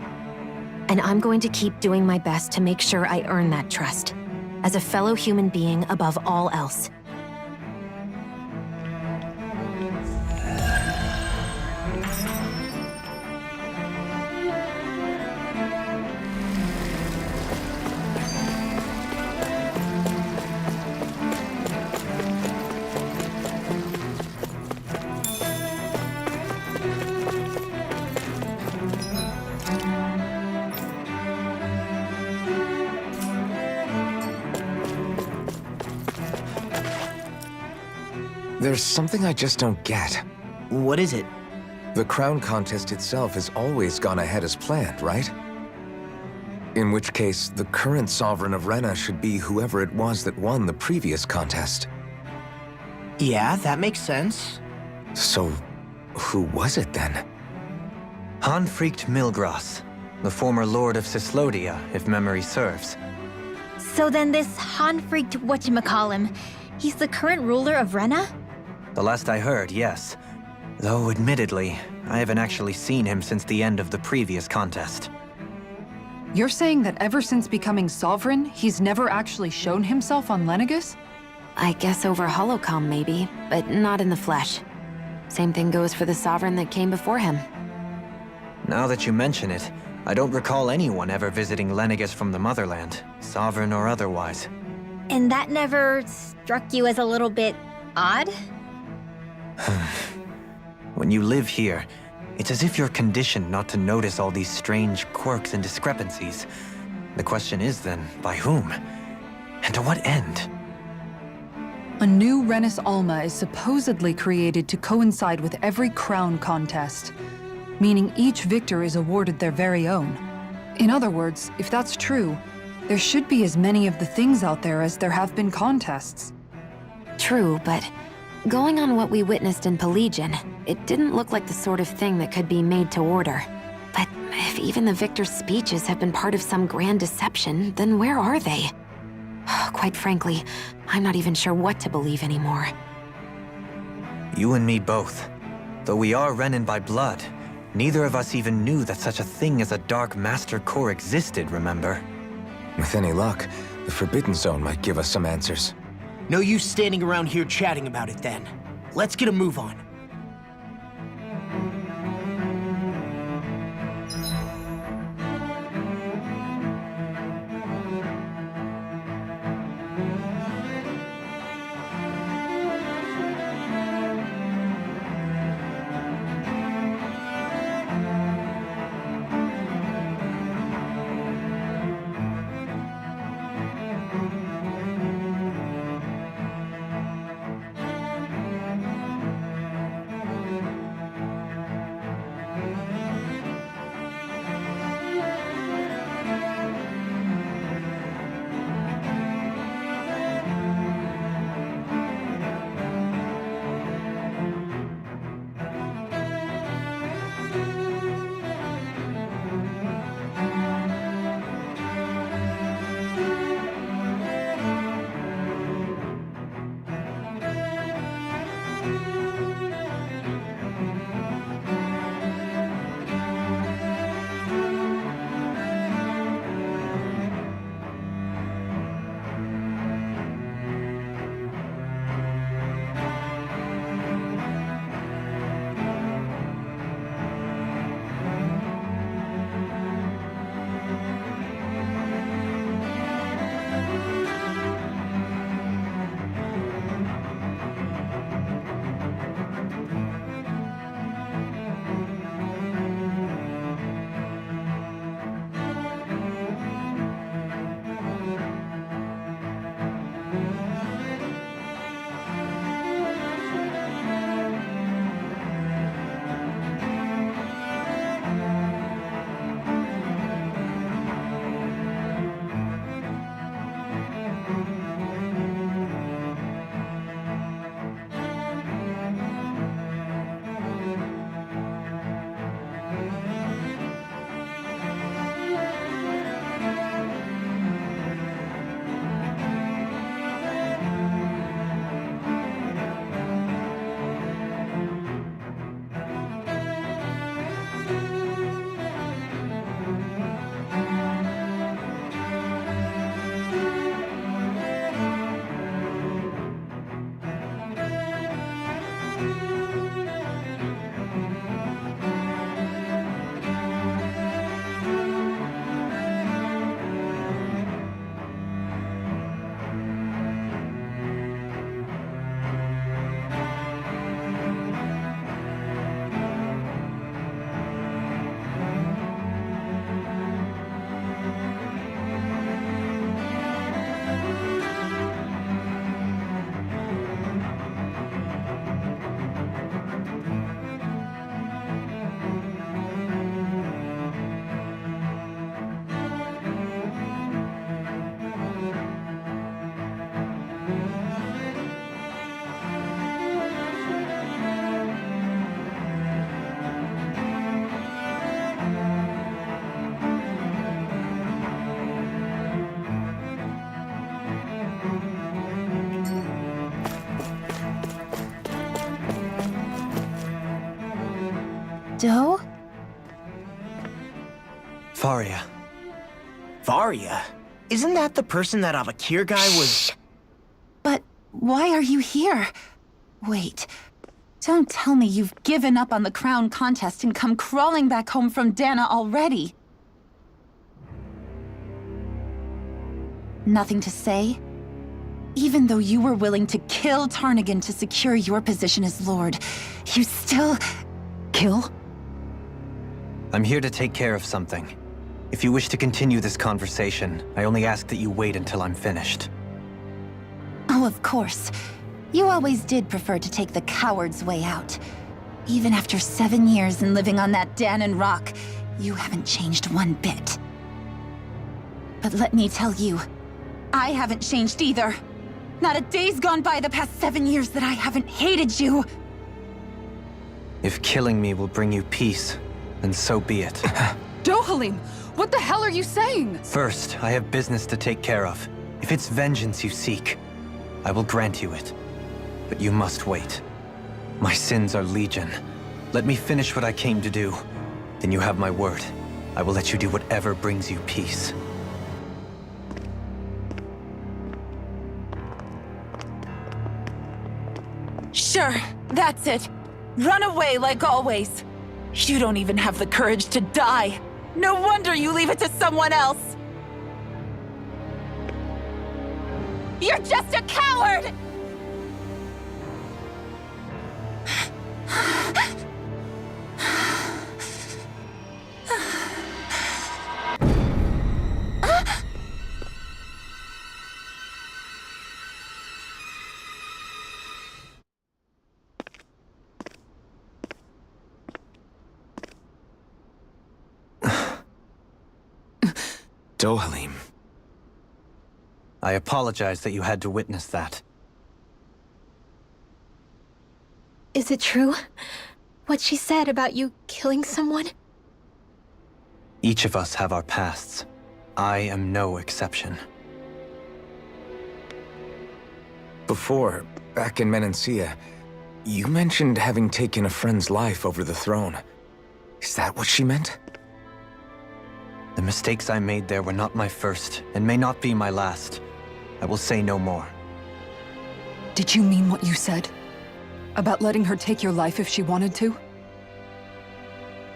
And I'm going to keep doing my best to make sure I earn that trust. As a fellow human being above all else. There's something I just don't get. What is it? The crown contest itself has always gone ahead as planned, right? In which case, the current sovereign of Rena should be whoever it was that won the previous contest. Yeah, that makes sense. So, who was it then? Hanfried Milgras, the former Lord of Cislodia, if memory serves. So then this Hanfried whatchamacallem, he's the current ruler of Rena? The last I heard, yes. Though, admittedly, I haven't actually seen him since the end of the previous contest. You're saying that ever since becoming sovereign, he's never actually shown himself on Lenegus? I guess over holocom maybe, but not in the flesh. Same thing goes for the sovereign that came before him. Now that you mention it, I don't recall anyone ever visiting Lenegus from the motherland, sovereign or otherwise. And that never struck you as a little bit odd? When you live here, it's as if you're conditioned not to notice all these strange quirks and discrepancies. The question is then, by whom? And to what end? A new Renis Alma is supposedly created to coincide with every crown contest, meaning each victor is awarded their very own. In other words, if that's true, there should be as many of the things out there as there have been contests. True, but going on what we witnessed in Pelagian, it didn't look like the sort of thing that could be made to order. But if even the victor's speeches have been part of some grand deception, then where are they? Quite frankly, I'm not even sure what to believe anymore. You and me both. Though we are Renan by blood, neither of us even knew that such a thing as a Dark Master Core existed, remember? With any luck, the Forbidden Zone might give us some answers. No use standing around here chatting about it then. Let's get a move on. Doe? Faria. Varia? Isn't that the person that Avakir guy was... But why are you here? Wait. Don't tell me you've given up on the crown contest and come crawling back home from Dana already. Nothing to say? Even though you were willing to kill Tarnigan to secure your position as Lord, you still... Kill? I'm here to take care of something. If you wish to continue this conversation, I only ask that you wait until I'm finished. Oh, of course. You always did prefer to take the coward's way out. Even after 7 years and living on that Danon rock, you haven't changed one bit. But let me tell you, I haven't changed either. Not a day's gone by the past 7 years that I haven't hated you. If killing me will bring you peace, then so be it. Dohalim, what the hell are you saying? First, I have business to take care of. If it's vengeance you seek, I will grant you it. But you must wait. My sins are legion. Let me finish what I came to do. Then you have my word. I will let you do whatever brings you peace. Sure, that's it. Run away like always. You don't even have the courage to die. No wonder you leave it to someone else. You're just a coward! Dohalim. I apologize that you had to witness that. Is it true? What she said about you killing someone? Each of us have our pasts. I am no exception. Before, back in Menancia, you mentioned having taken a friend's life over the throne. Is that what she meant? The mistakes I made there were not my first, and may not be my last. I will say no more. Did you mean what you said? About letting her take your life if she wanted to?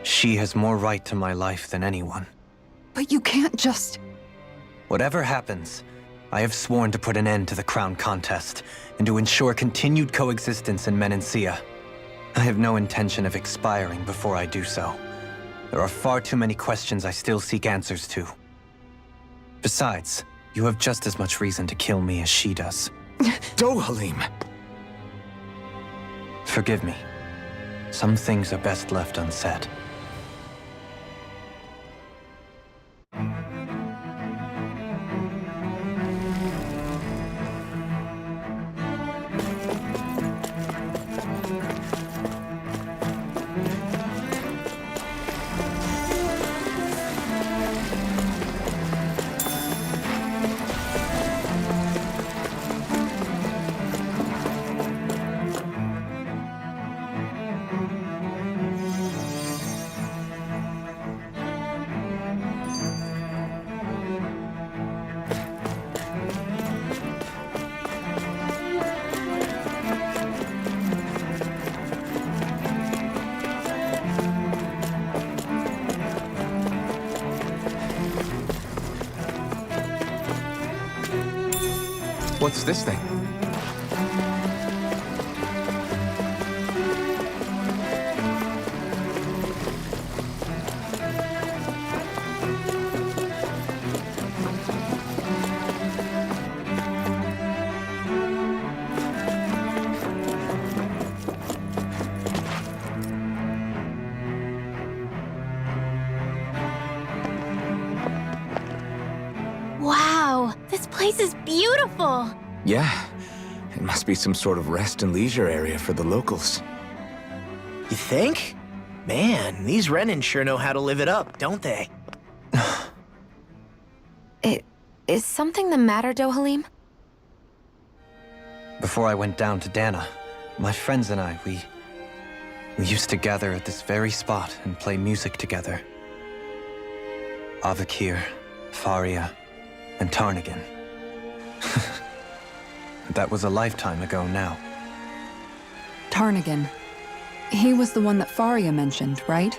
She has more right to my life than anyone. But you can't just... Whatever happens, I have sworn to put an end to the crown contest, and to ensure continued coexistence in Menancia. I have no intention of expiring before I do so. There are far too many questions I still seek answers to. Besides, you have just as much reason to kill me as she does. Dohalim! Forgive me. Some things are best left unsaid. What's this thing? Wow, this place is beautiful! Yeah, it must be some sort of rest and leisure area for the locals. You think? Man, these Renan sure know how to live it up, don't they? Is something the matter, Dohalim? Before I went down to Dana, my friends and I, We used to gather at this very spot and play music together. Avakir, Faria, and Tarnagan. That was a lifetime ago now. Tarnagan. He was the one that Faria mentioned, right?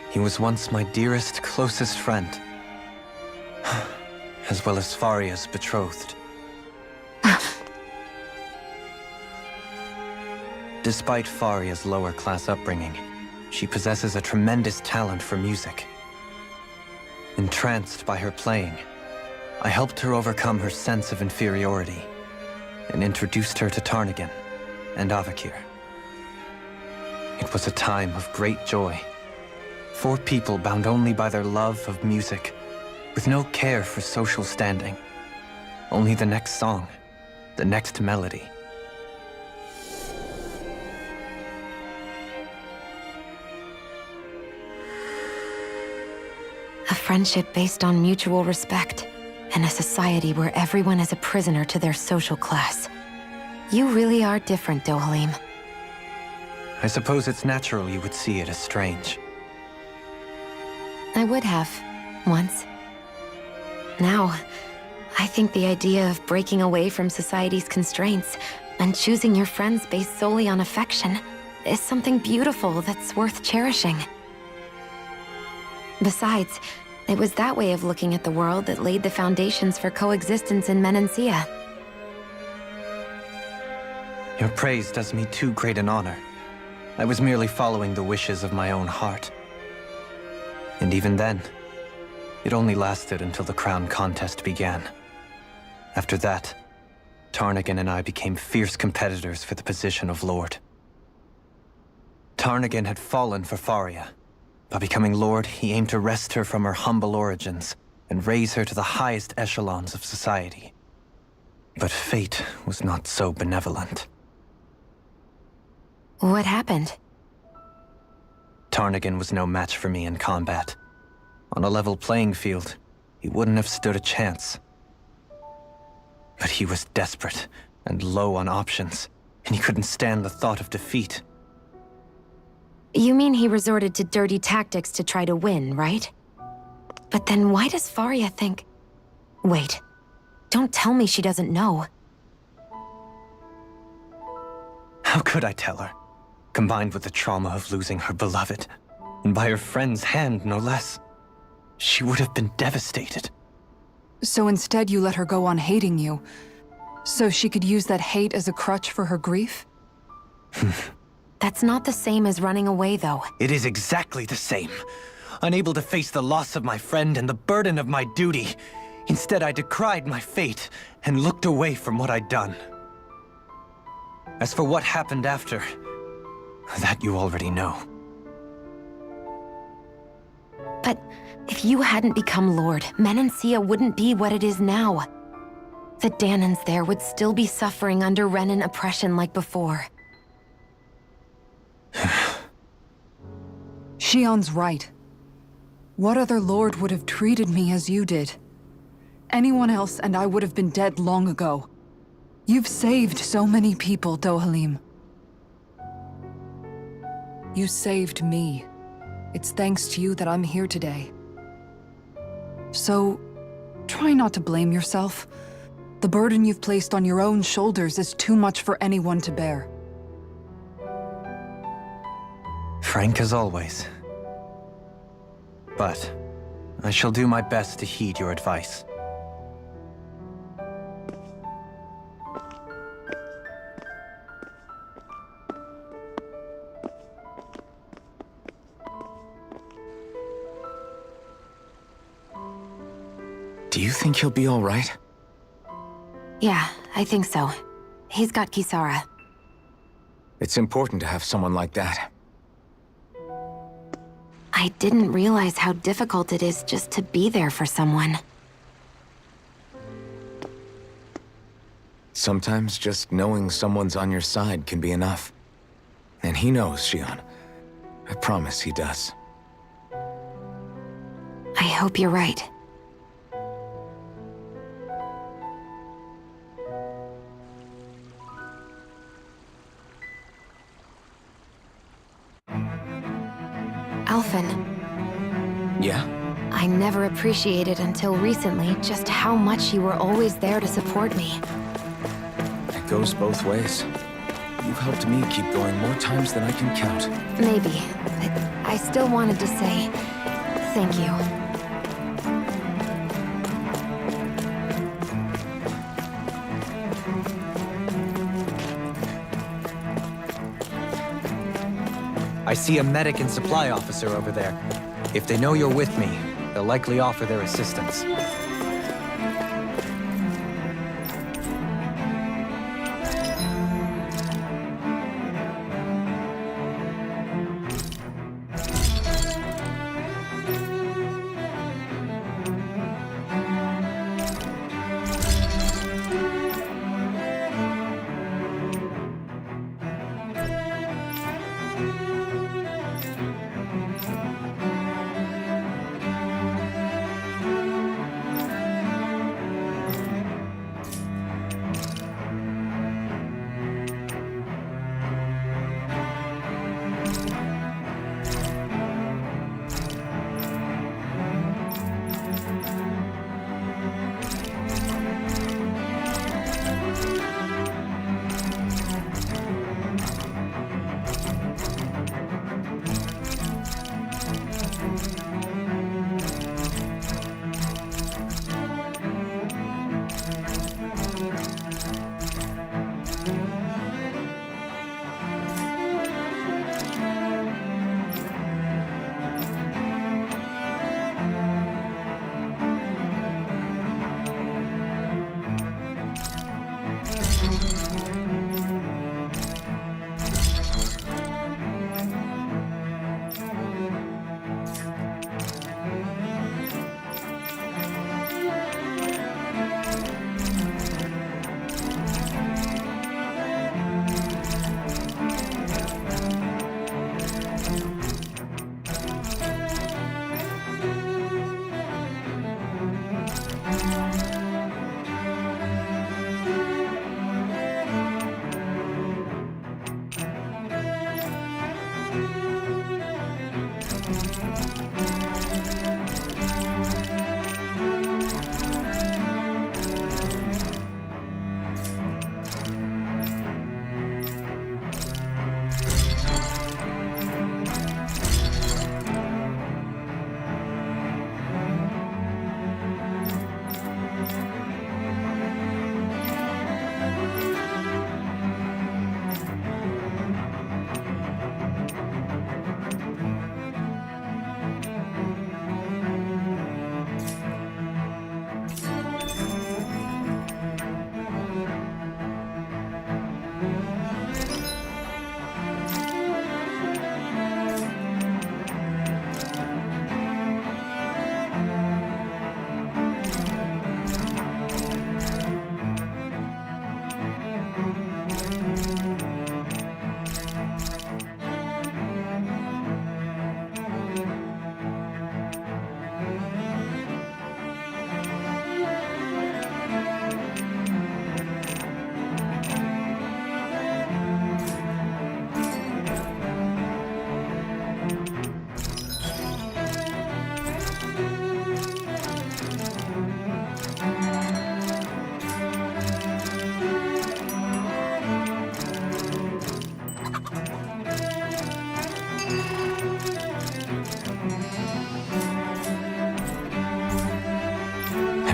He was once my dearest, closest friend. As well as Faria's betrothed. Despite Faria's lower-class upbringing, she possesses a tremendous talent for music. Entranced by her playing, I helped her overcome her sense of inferiority and introduced her to Tarnagan and Avakir. It was a time of great joy. 4 people bound only by their love of music, with no care for social standing. Only the next song, the next melody. A friendship based on mutual respect, and a society where everyone is a prisoner to their social class. You really are different, Dohalim. I suppose it's natural you would see it as strange. I would have, once. Now, I think the idea of breaking away from society's constraints and choosing your friends based solely on affection is something beautiful that's worth cherishing. Besides, it was that way of looking at the world that laid the foundations for coexistence in Menancia. Your praise does me too great an honor. I was merely following the wishes of my own heart. And even then, it only lasted until the crown contest began. After that, Tarnagan and I became fierce competitors for the position of Lord. Tarnagan had fallen for Faria. By becoming Lord, he aimed to wrest her from her humble origins and raise her to the highest echelons of society. But fate was not so benevolent. What happened? Tarnagan was no match for me in combat. On a level playing field, he wouldn't have stood a chance. But he was desperate and low on options, and he couldn't stand the thought of defeat. You mean he resorted to dirty tactics to try to win, right? But then why does Faria think... Wait, don't tell me she doesn't know. How could I tell her? Combined with the trauma of losing her beloved, and by her friend's hand, no less. She would have been devastated. So instead you let her go on hating you, so she could use that hate as a crutch for her grief? That's not the same as running away, though. It is exactly the same. Unable to face the loss of my friend and the burden of my duty. Instead, I decried my fate and looked away from what I'd done. As for what happened after, that you already know. But if you hadn't become Lord, Menancia wouldn't be what it is now. The Danans there would still be suffering under Renan oppression like before. Shion's right. What other lord would have treated me as you did? Anyone else and I would have been dead long ago. You've saved so many people, Dohalim. You saved me. It's thanks to you that I'm here today. So, try not to blame yourself. The burden you've placed on your own shoulders is too much for anyone to bear. Frank as always. But I shall do my best to heed your advice. Do you think he'll be all right? Yeah, I think so. He's got Kisara. It's important to have someone like that. I didn't realize how difficult it is just to be there for someone. Sometimes just knowing someone's on your side can be enough. And he knows, Shion. I promise he does. I hope you're right. I never appreciated until recently just how much you were always there to support me. It goes both ways. You've helped me keep going more times than I can count. Maybe, but I still wanted to say thank you. I see a medic and supply officer over there. If they know you're with me, they'll likely offer their assistance.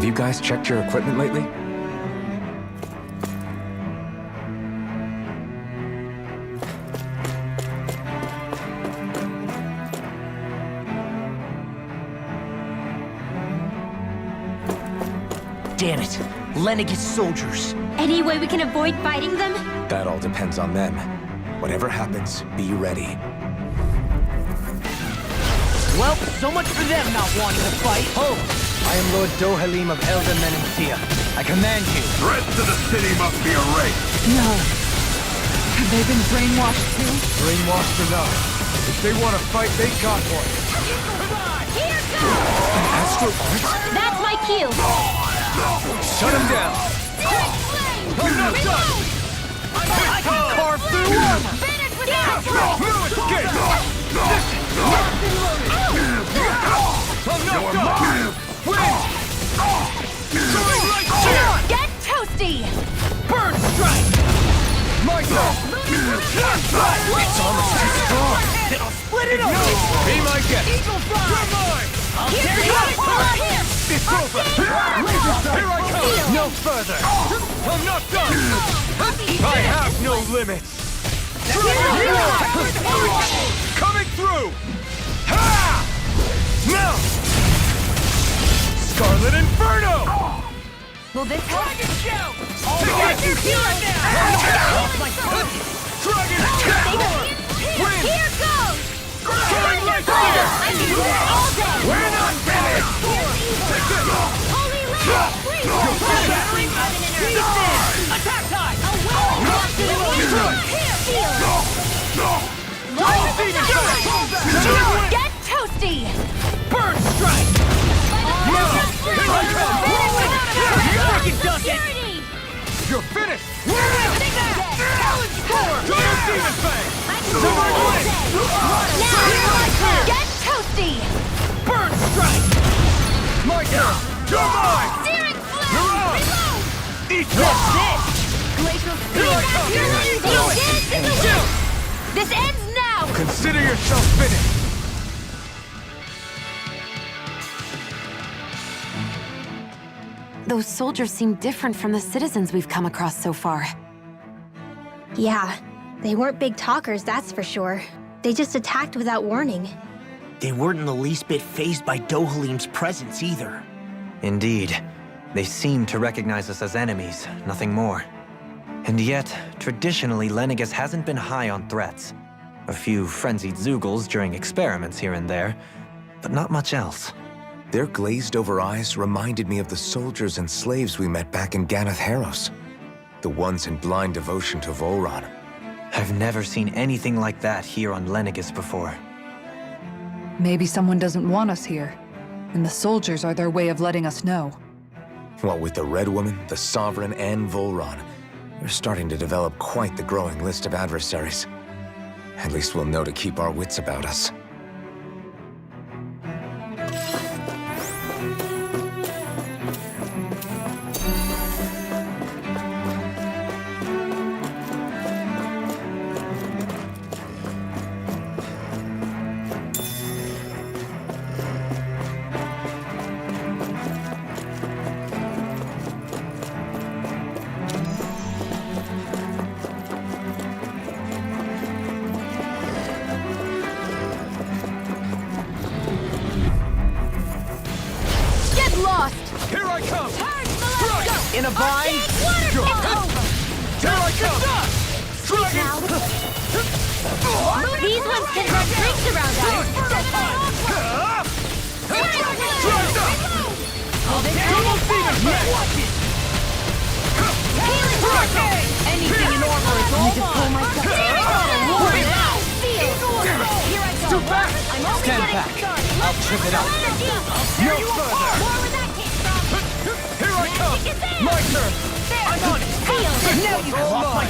Have you guys checked your equipment lately? Damn it. Lenegis soldiers. Any way we can avoid fighting them? That all depends on them. Whatever happens, be ready. Well, so much for them not wanting to fight. Ho! I am Lord Dohalim of Elden Menentia. I command you. Threat to the city must be erased. No. Have they been brainwashed too? Brainwashed enough. If they want to fight, they got one. Here goes! Astral Art? That's my cue! Shut him down. I can carve through armor. Finish with that! No escape! It's almost too strong. It'll split it open! Be my guest. Eagle Fly! You're mine! I'll tear you apart! It's over. Here I come. No further. I'm not done. I have no limits. Coming through. Ha! Now. Scarlet Inferno. Will this help? Dragon Shout. You're healing now! Dragon Shout. Win. Here goes! Soaring Light Spear. I can do it all day! We're not finished. Holy Land! Freeze! Attack time! A wailing blast to the wind! Here! Feel! Get toasty! Burn Strike! Here I come. Freaking done it! You're finished. Challenge score! Double Demon Fang. Now! Get toasty! Burn Strike! My turn. You're mine. Searing Flame! You're on. Reload! Eat this. Glacial Here I come. Speed! In the wind! This ends now! Consider yourself finished. Those soldiers seem different from the citizens we've come across so far. Yeah, they weren't big talkers, that's for sure. They just attacked without warning. They weren't in the least bit fazed by Dohalim's presence either. Indeed. They seem to recognize us as enemies, nothing more. And yet, traditionally, Lenegis hasn't been high on threats. A few frenzied Zeugles during experiments here and there, but not much else. Their glazed-over eyes reminded me of the soldiers and slaves we met back in Ganath Haros. The ones in blind devotion to Volron. I've never seen anything like that here on Lenegis before. Maybe someone doesn't want us here, and the soldiers are their way of letting us know. What with the Red Woman, the Sovereign, and Volron, we're starting to develop quite the growing list of adversaries. At least we'll know to keep our wits about us. Here I come! In a bind? Here I come! Dragon! These ones can run drinks around us! Double Demon Fang! Anything in armor is all mine! Too fast! Stand back. I'll trip it up. No further! Here I come! My turn! I'm on it! Now you lost my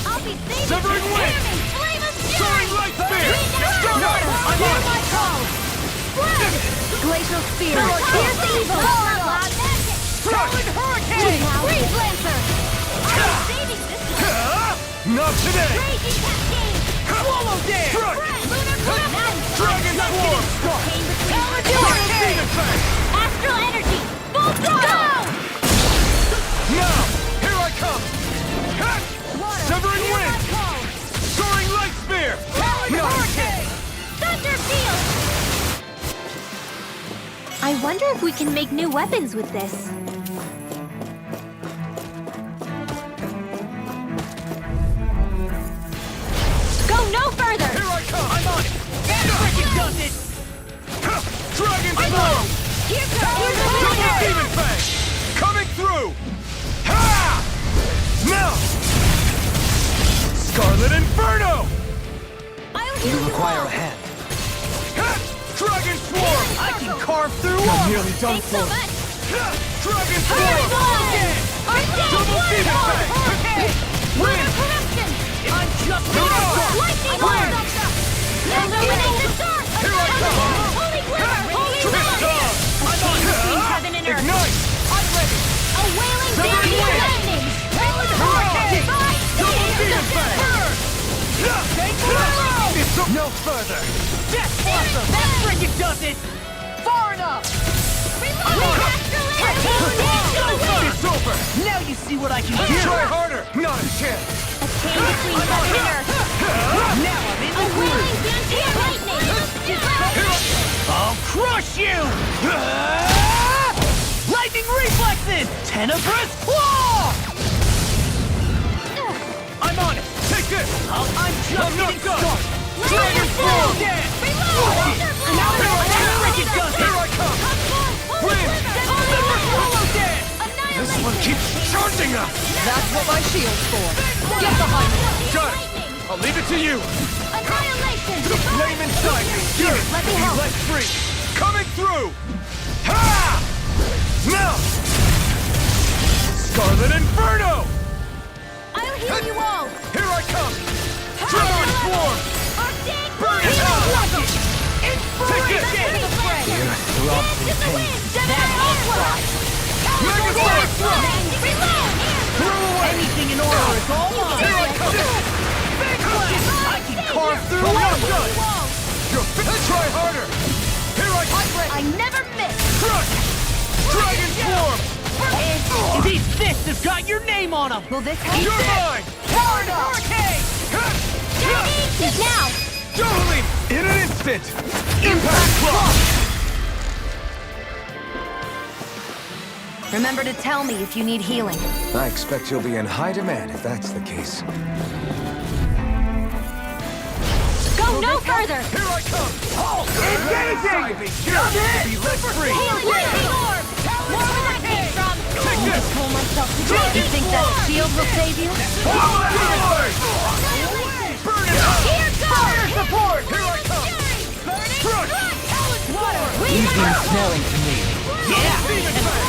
I'll be saving Severing you. Wind! Flame of Soaring Fury! Light Spear! I'm on it! my call! Glacial Spear! Here I come. Here's the evil! Solid Hurricane! Freeze Lancer! I'm saving this one! Not today! Raging Cascade! Swallow Dance! Strike! Lunar Corruption! Dragon Swarm! Pain between Double Demon Fang! Astral Energy! Full throttle! Now! Here I come! Severing Wind! Soaring Light Spear! Hurricane! Thunder Field! I wonder if we can make new weapons with this. Go no further! Here I come! I'm on it! Freaking done it! Dragon Swarm! Here comes Double Demon Fang! Coming through! Ha! Now! Scarlet Inferno! You require a hand. Ha! Dragon Swarm! I can carve through I'm armor! nearly done Thanks so for. much! Dragon Swarm! Double Demon Fang! Lunar Corruption! I'm just Lightning Blast! Illuminate the dark! Here I come! Holy Glimmer! Holy Twist Light! on! Between heaven and earth! Ignite! I'm ready! A wailing Severing barrier Wind! lightning! Hurricane! Five Double seconds Demon of No further! Death Blossom! That frickin' does it! Far enough! It's over! Now you see what I can do! Try harder! Not a chance! A chain between heaven and earth. Now I'm in A the whirling groove! banshee of lightning. I'll crush you! Lightning reflexes! Tenebrous claw! I'm on it! Take this! I'm just getting started! Dragon Flow! Now it does it! Here I come! Win! Swallow dance! This one keeps charging us! That's what my shield's for. Get behind me. Got it! I'll leave it to you! Annihilation! Flame inside me! Here! Let me help. Let free! Coming through! Ha! Now! Scarlet Inferno! I'll heal you all! Here I come! Dragon Swarm! Burn it out! Take it! Here, throbs in pain. Mega Blast Thrust! Throw away! Anything in order is all mine! Here I come! Big blast! I can carve through Hold on, anything! gun! You're fit! Try harder! Here I come! I never miss! Crush! Dragon Swarm! These fists have got your name on them! Will this help? You're mine! Hard hurricane! Now! Totally! In an instant! Impact Block! Remember to tell me if you need healing. I expect you'll be in high demand if that's the case. Go no further! Here I come! Engaging! Be let free! Lightning orb! More where that came from! Take this! Pull myself together. You think that shield will save you? Burn it up! Here goes! Fire support! Here I come! Crush! You've been smelling to me. Yeah!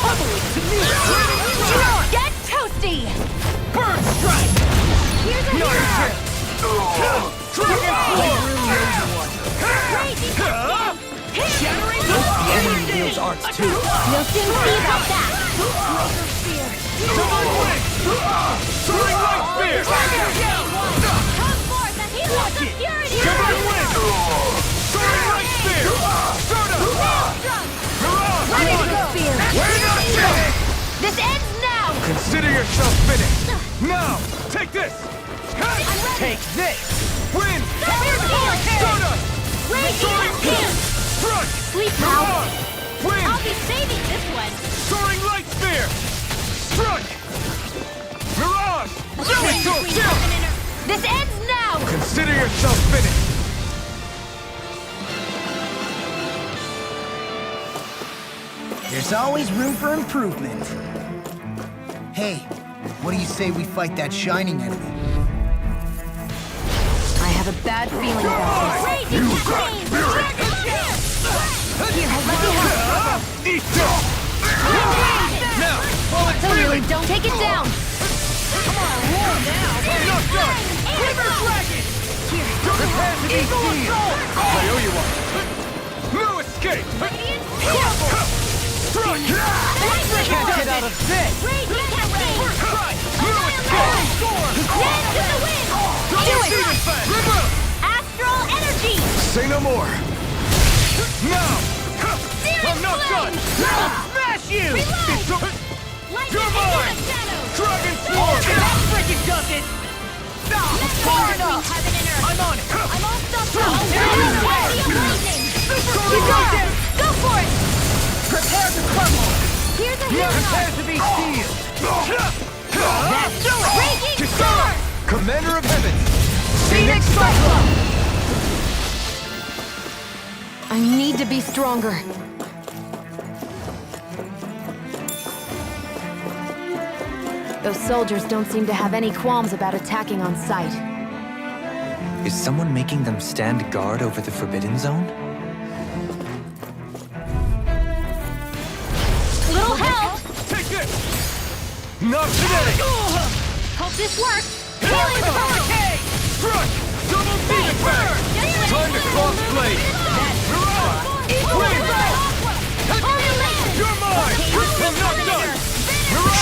Bubbling to me! Get toasty! Bird strike! Here's a Not a hero! chance! Dragon Swarm! Shattering the enemy wields arts too. You'll soon see about that! Divine Wings! Soaring Light Spear! Come forth and heal us of purity! Divine Wings! Soaring Light Spear! Soda! Lightning spear! We're not dead! This ends now! Consider yourself finished! Now! Take this! Take this! Win! Hurricane! Soda! Raging Pierce! Struck! Sleep now! Win! I'll be saving this one! Soaring Light Spear! Struck! Mirage! Go! This ends now! Consider yourself finished! There's always room for improvement. Hey, what do you say we fight that shining enemy? I have a bad feeling about this. Raging Flames! Here, let me help! Eat this! Now! While it's Clearly, don't take it down! not done! River Dragon! Prepare to be sealed! I owe you one! No escape! Struck! Can't get out of this! Raging Cascade! No escape! Dance to the wind! Do it! Astral Energy! Say no more! Now! I'm not done! Smash you! It's a... Lightning You're into mine! the shadows! Dragon Swarm! That frickin' does it! Far enough! Heaven and earth! I'm on it! I'm all stuffed up! Lightning! You got it! Go for it! Prepare to crumble! Here's a hero! Prepare to be sealed! That's Raging Storm! Commander of Heaven! Phoenix Cyclone! I need to be stronger. Those soldiers don't seem to have any qualms about attacking on sight. Is someone making them stand guard over the Forbidden Zone? Little help! Take this! Not today! Hope this works! Healing Hurricane! Struck! Double Phoenix Burn! Time to cross blade! You're mine! I'm not done!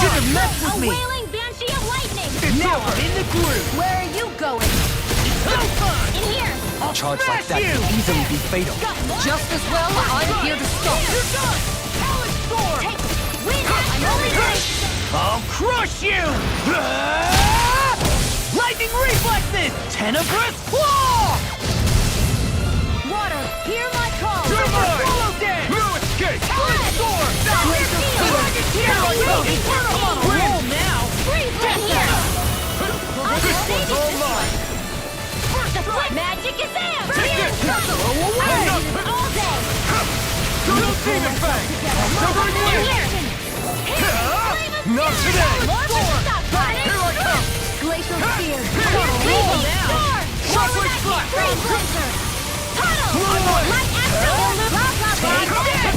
Should have messed with A me! wailing banshee of lightning! Now I'm in the groove! Where are you going? So fun! In here! I'll A charge like that could easily be fatal. Just as well, I'm here to stop. You're done! Talent Storm! I'm only getting... I'll crush you! Lightning reflexes! Tenebrous claw! Water, hear my call! Super swallow dance! No escape! Talent Storm! Here I come! On a roll now! Freeze right here! This one's all mine! Magic is amped! Take it! Throw away! All day! Double Demon Fang! Stubborn Wind! Not today! Here I come! Glacial Spear! Roll now! Shockwave Slash!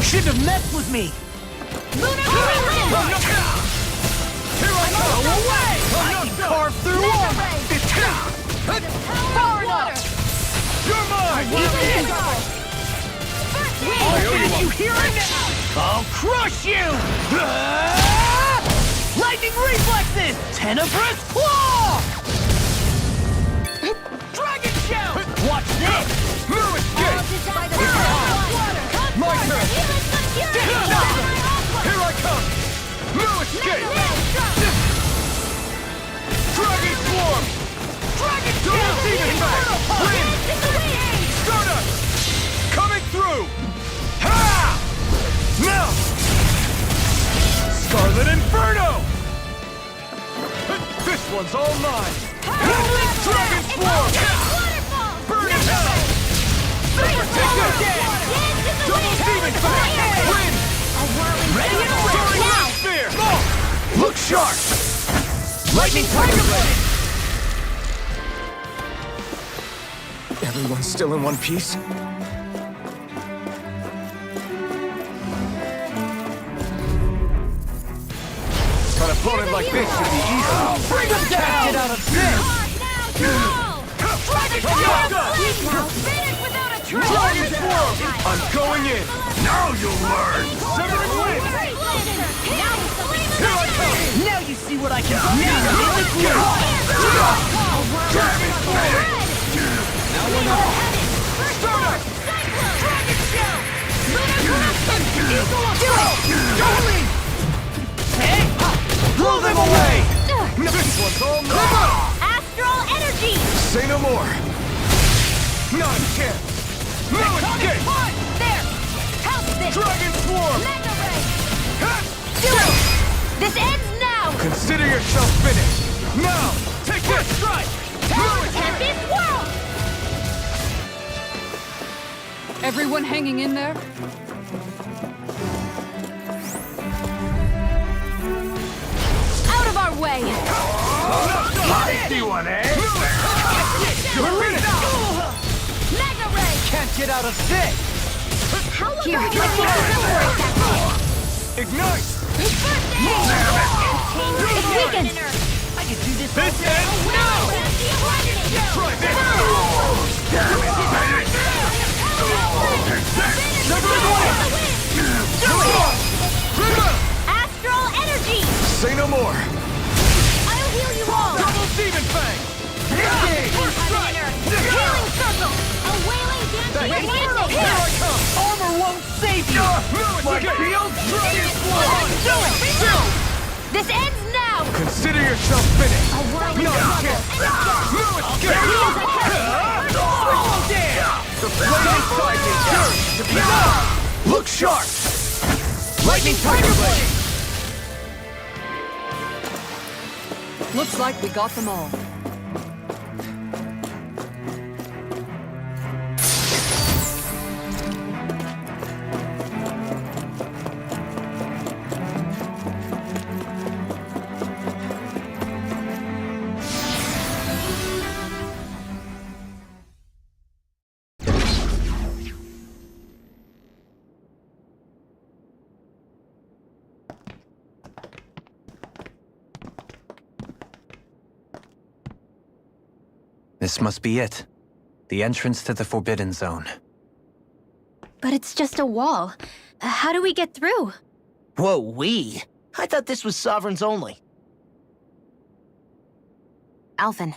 Shouldn't have messed with me! Lunar Here I come! Go away! I can carve through armor! Far enough! You're mine! Can you hear it? I'll crush you! Lightning reflexes! Tenebrous claw! Dragon shell! Watch this! No escape! My turn! Here I come! No escape! Dragon Swarm! Dragon Double Demon Fang! Wind! Stardust! Coming through! Ha! Now! Scarlet Inferno! This one's all mine! Dragon Swarm! Burn it out! Super Ticket! Double Demon Fang! Wind! Ready and ready! Soaring Sphere! Look sharp! Lightning Tiger Blade! Everyone's still in one piece? An opponent like this should be easy. Bring them down! Get out of this! Dragon Swarm! I'm going in! Now you'll learn! Severing Wind! Here I come! Now you see what I can do! Dragon Blade! Now we're not... Stardust! Dragon Shell! Eagle Hey! Blow them away! This one's all mine! Astral Energy! Say no more! Not a chance! No escape! There! Help this! Dragon Swarm! Mega Ray! Ha! Do it! This ends now! Consider yourself finished! Now! Take this! Strike! Can't this world! Everyone hanging in there? Out of our way! Feisty one, eh? You're finished! Mega Ray! Can't get out of this! Here, let's accelerate that! Ignite! It's weakened! I can do this This ends now! Try this! Severing Wind! Astral Energy! Say no more! I'll heal you all! Double Demon Fang! First strike! Healing Circle! A wailing dancing lightning! Here I come! Armor won't save you! My field! Dragon Swarm! Do it! This ends now! Consider yourself finished! A whirling No struggle! chance! No escape! Swallow dance! The blade inside me yearns to be gone! Look sharp! Lightning Tiger Blade! Looks like we got them all. This must be it. The entrance to the Forbidden Zone. But it's just a wall. How do we get through? Whoa, we? I thought this was Sovereigns only. Alphen.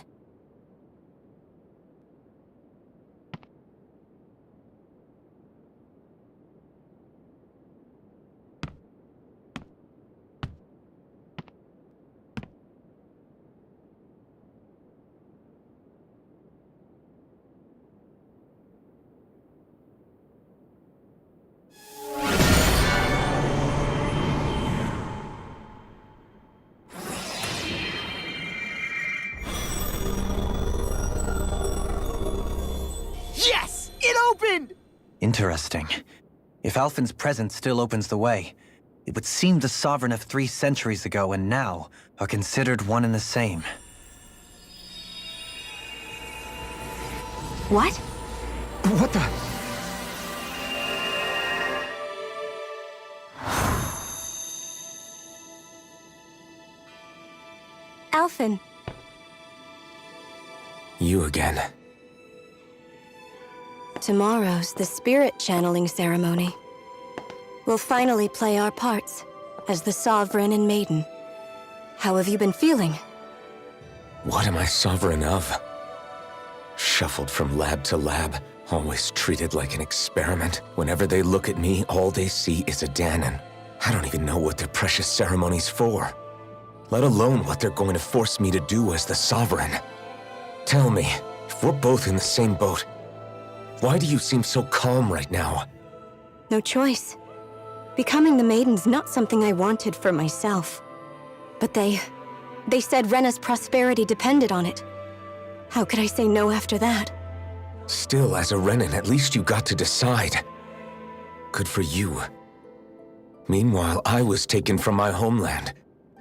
Interesting. If Alphen's presence still opens the way, it would seem the Sovereign of 3 centuries ago and now are considered one and the same. What? What the? Alphen. You again. Tomorrow's the spirit channeling ceremony. We'll finally play our parts as the Sovereign and Maiden. How have you been feeling? What am I sovereign of? Shuffled from lab to lab, always treated like an experiment. Whenever they look at me, all they see is a Dahnan. I don't even know what their precious ceremony's for, let alone what they're going to force me to do as the Sovereign. Tell me, if we're both in the same boat, why do you seem so calm right now? No choice. Becoming the Maiden's not something I wanted for myself. But they said Rena's prosperity depended on it. How could I say no after that? Still, as a Renan, at least you got to decide. Good for you. Meanwhile, I was taken from my homeland.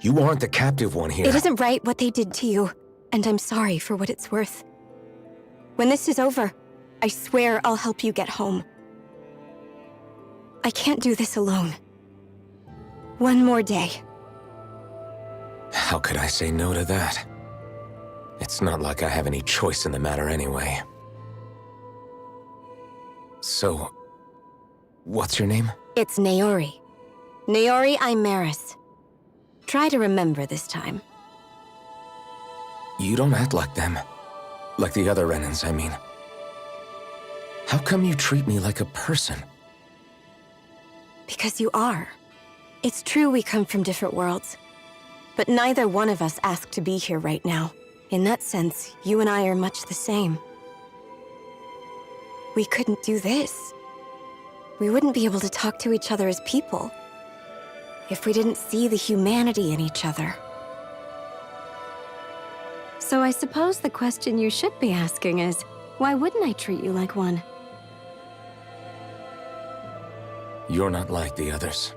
You aren't the captive one here. It isn't right what they did to you, and I'm sorry for what it's worth. When this is over, I swear I'll help you get home. I can't do this alone. One more day. How could I say no to that? It's not like I have any choice in the matter anyway. So, what's your name? It's Naori. Naori Imaris. Try to remember this time. You don't act like them. Like the other Renans, I mean. How come you treat me like a person? Because you are. It's true we come from different worlds. But neither one of us asked to be here right now. In that sense, you and I are much the same. We couldn't do this. We wouldn't be able to talk to each other as people if we didn't see the humanity in each other. So I suppose the question you should be asking is, why wouldn't I treat you like one? You're not like the others.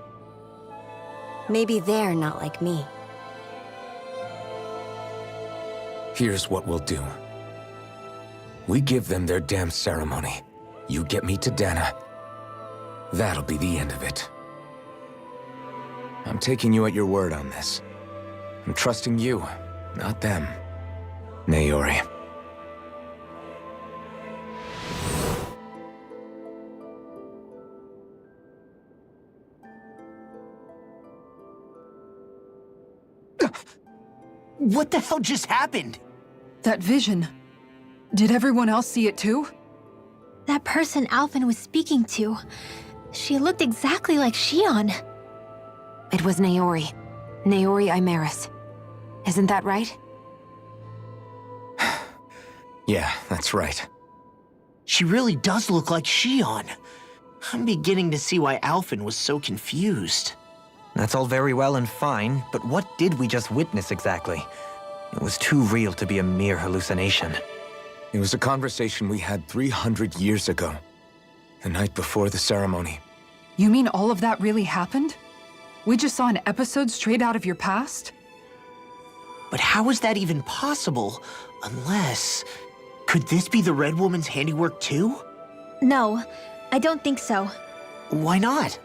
Maybe they're not like me. Here's what we'll do. We give them their damn ceremony. You get me to Dana. That'll be the end of it. I'm taking you at your word on this. I'm trusting you, not them. Naori. What the hell just happened? That vision. Did everyone else see it too? That person Alphen was speaking to, she looked exactly like Shion. It was Naori. Naori Imaris. Isn't that right? Yeah, that's right. She really does look like Shion. I'm beginning to see why Alphen was so confused. That's all very well and fine, but what did we just witness exactly? It was too real to be a mere hallucination. It was a conversation we had 300 years ago. The night before the ceremony. You mean all of that really happened? We just saw an episode straight out of your past? But how is that even possible? Unless... Could this be the Red Woman's handiwork too? No, I don't think so. Why not?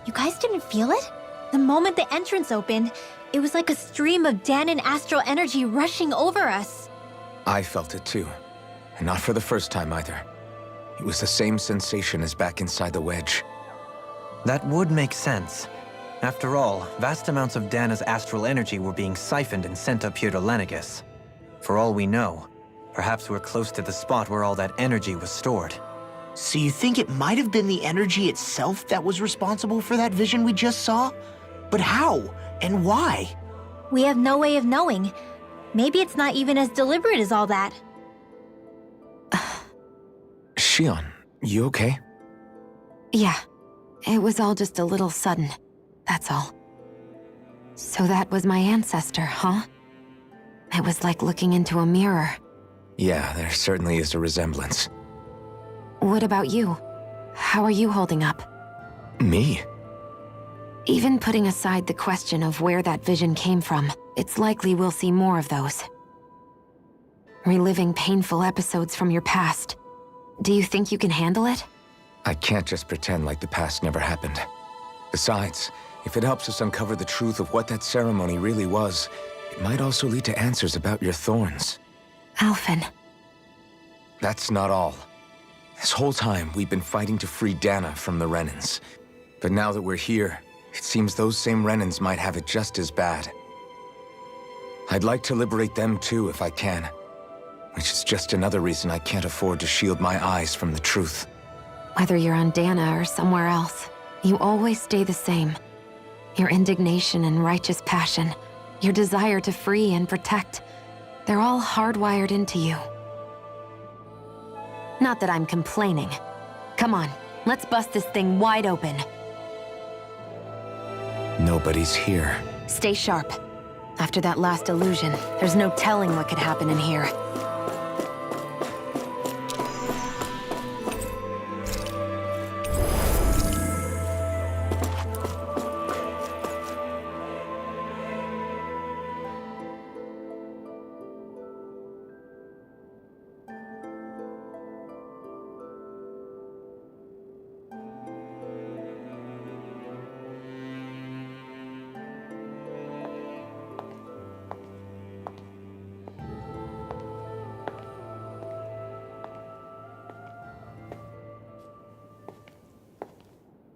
You guys didn't feel it? The moment the entrance opened, it was like a stream of Dahnan astral energy rushing over us. I felt it too. And not for the first time either. It was the same sensation as back inside the wedge. That would make sense. After all, vast amounts of Dana's astral energy were being siphoned and sent up here to Lenegus. For all we know, perhaps we're close to the spot where all that energy was stored. So you think it might have been the energy itself that was responsible for that vision we just saw? But how? And why? We have no way of knowing. Maybe it's not even as deliberate as all that. Shion, you okay? Yeah. It was all just a little sudden. That's all. So that was my ancestor, huh? It was like looking into a mirror. Yeah, there certainly is a resemblance. What about you? How are you holding up? Me? Even putting aside the question of where that vision came from, it's likely we'll see more of those. Reliving painful episodes from your past. Do you think you can handle it? I can't just pretend like the past never happened. Besides, if it helps us uncover the truth of what that ceremony really was, it might also lead to answers about your thorns. Alphen. That's not all. This whole time, we've been fighting to free Dana from the Renans. But now that we're here, it seems those same Renans might have it just as bad. I'd like to liberate them too if I can. Which is just another reason I can't afford to shield my eyes from the truth. Whether you're on Dana or somewhere else, you always stay the same. Your indignation and righteous passion, your desire to free and protect, they're all hardwired into you. Not that I'm complaining. Come on, let's bust this thing wide open. Nobody's here. Stay sharp. After that last illusion, there's no telling what could happen in here.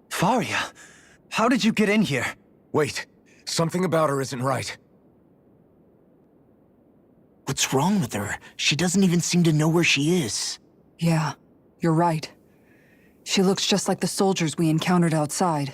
Faria, how did you get in here? Wait, something about her isn't right. What's wrong with her? She doesn't even seem to know where she is. Yeah, you're right. She looks just like the soldiers we encountered outside.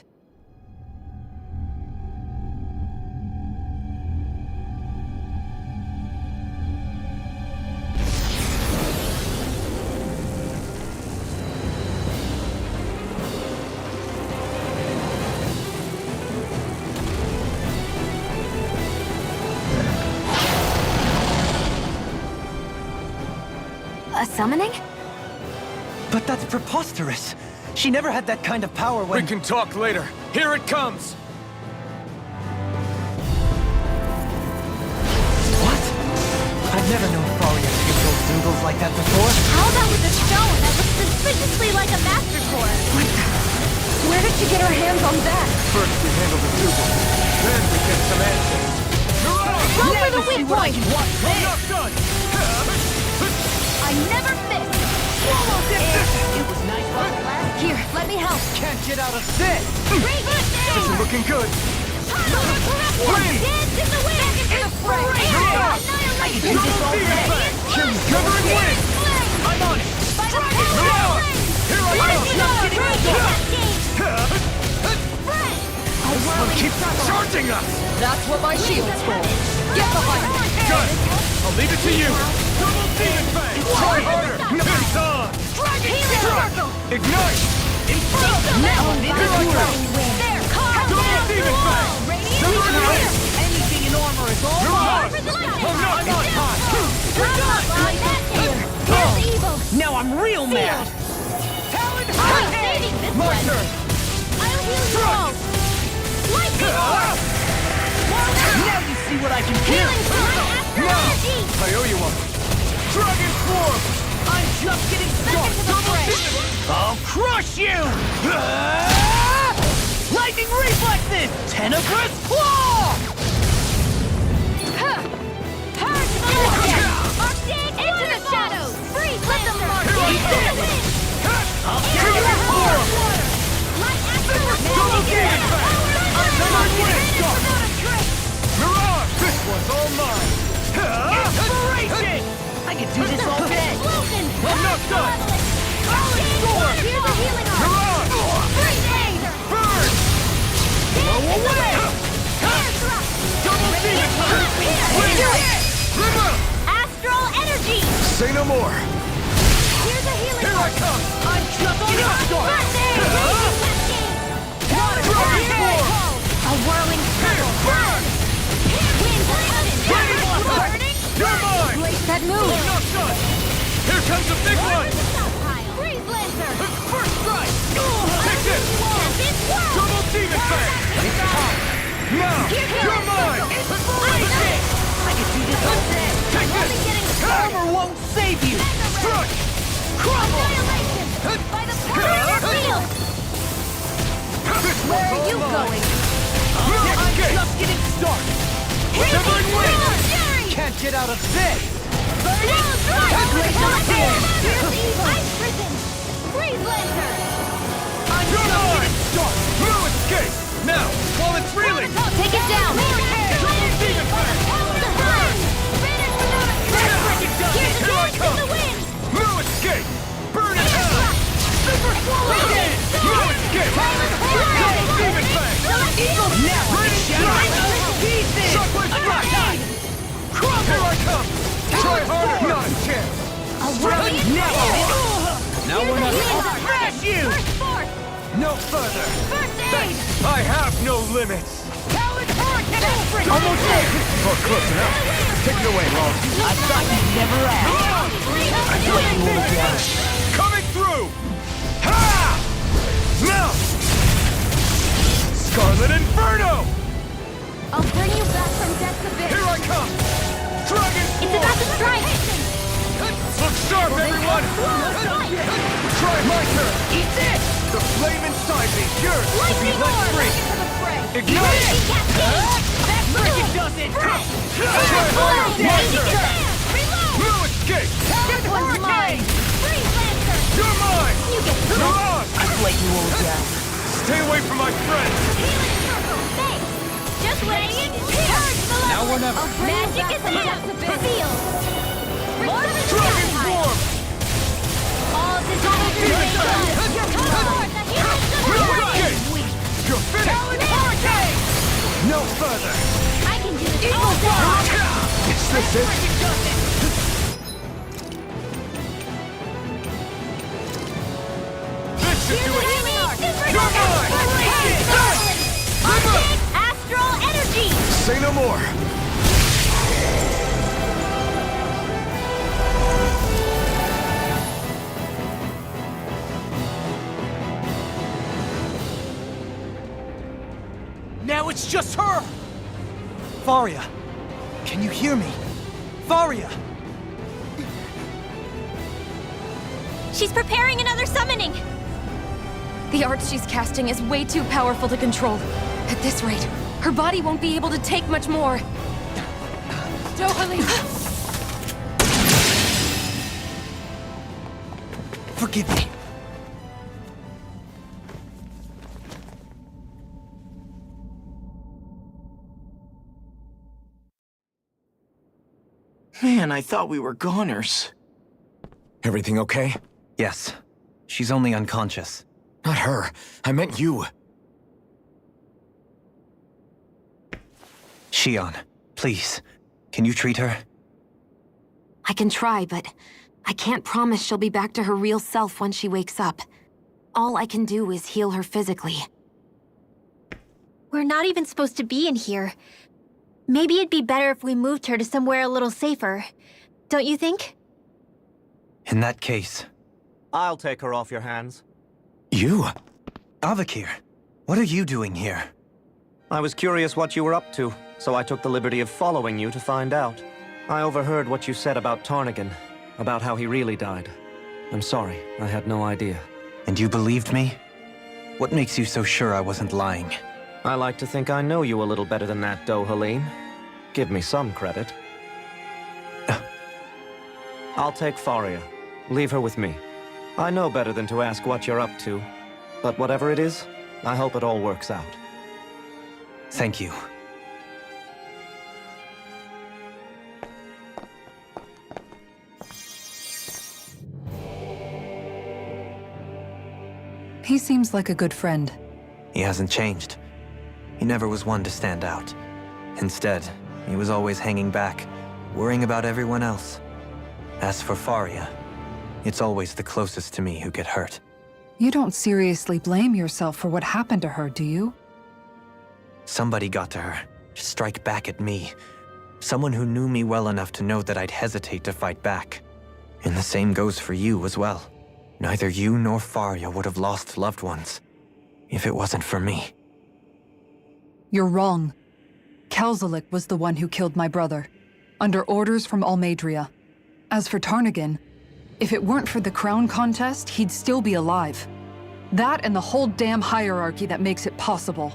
A summoning? But that's preposterous. She never had that kind of power when— We can talk later. Here it comes! What? I've never known Faria to give those doodles like that before. How about with a stone that looks suspiciously like a master core? Where did she get her hands on that? First we handle the doodle, then we get some answers. Go for the weak point! I'm not done! I never miss! It was nice while it lasted. Here, let me help. Can't get out of this! This isn't looking good! Dance in the wind! Back into the fray! I can do this all day! Cover and win! I'm on it! Here I A whirling keeps charging us! That's what my shield's for. Get behind me! Good! I'll leave it to you! Double Demon Fang! Try harder! It's on! Strike! Ignite! Now, Here I come! there, calm Double down! Demon Fang! Anything in armor is all mine. I'm not on time! Here's the Evo! Now I'm real mad. I'm saving this My one! turn! I'll heal you all! Lightning orb! Now you see what I can do. Healing fire! Energy! I owe you one! Dragon Form! I'm just getting Back into the fray! I'll crush you! Lightning reflexes! Tenebrous claw! Power to the left! Arctic into the shadows! Freeze! Let them march! Into the wind! I'll carry you forward! Light after Double Demon Fang! Third wind! Mirage! This one's all mine! Inspiration! I can do this all day! Explosion! I'm not done! Storm! Here's a healing arm! Mirage! Freeze aid! Burn! Blow away! Air thrust! Double Demon Fang! Rimmer! Astral energy! Say no more! Here's a healing Here I arm! come! I'm just getting started! Dragon Form! A whirling circle! Burn! Wind burning! You're mine! Place that move! I'm not done! Here comes the big one! Freeze Lancer! First strike! Now! You're mine! Inspiration! I can do this all day. Take Only this! getting started. Armor won't save you. Strike! Crumble! Annihilation! By the power of your field! Where are you going? I'm just getting started. Divine Wind! Can't get out of this. Ice prison! Freeze Lancer! I'm You're just mine! getting started. No escape! Now, while it's reeling! Take it down! Demon Fang! Here I come! No escape! Burn in hell! Super swallow. No escape! Double Demon Fang! Eagle now. Raining Strike! Pieces. Shockwave Strike! Here I come! Try harder! Not a chance! Now we're not gonna crash you. No further! First aid! I have no limits! Almost there. Oh, close enough. Take it away, Long. I thought you'd never ask. I thought you would have. Coming through! Ha! Now! Scarlet Inferno! I'll bring you back from death's abyss! Here I come! Dragon It's about to strike! Look sharp, everyone! Try my turn! Eat this. The flame inside me, yours to be Lightning let orb! free! Ignite! That frickin' does it. Try harder! My turn! No escape! This one's mine! Freeze Lancer! You're mine! You get You're on! I blame you, old guy. Stay away from my friends! Healing circle! Thanks! Just waiting! Charge the level! Now or never. Magic is a death's abyss! Dragon form! All desires remain done! No escape! You're finished! No further! I can do this all day! Is this it? This should do it! You're mine! Astral energy! Say no more! Now it's just her. Faria, can you hear me? Faria! She's preparing another summoning! The art she's casting is way too powerful to control. At this rate, her body won't be able to take much more. Dohalim! Forgive me. Man, I thought we were goners. Everything okay? Yes. She's only unconscious. Not her. I meant you. Shion, please. Can you treat her? I can try, but I can't promise she'll be back to her real self when she wakes up. All I can do is heal her physically. We're not even supposed to be in here. Maybe it'd be better if we moved her to somewhere a little safer. Don't you think? In that case... I'll take her off your hands. You? Avakir, what are you doing here? I was curious what you were up to, so I took the liberty of following you to find out. I overheard what you said about Tarnigan, about how he really died. I'm sorry, I had no idea. And you believed me? What makes you so sure I wasn't lying? I like to think I know you a little better than that, Dohalim. Give me some credit. I'll take Faria. Leave her with me. I know better than to ask what you're up to. But whatever it is, I hope it all works out. Thank you. He seems like a good friend. He hasn't changed. He never was one to stand out. Instead, he was always hanging back, worrying about everyone else. As for Faria, it's always the closest to me who get hurt. You don't seriously blame yourself for what happened to her, do you? Somebody got to her, to strike back at me. Someone who knew me well enough to know that I'd hesitate to fight back. And the same goes for you as well. Neither you nor Faria would have lost loved ones, if it wasn't for me. You're wrong. Kelzelik was the one who killed my brother, under orders from Almadria. As for Tarnagan, if it weren't for the crown contest, he'd still be alive. That and the whole damn hierarchy that makes it possible.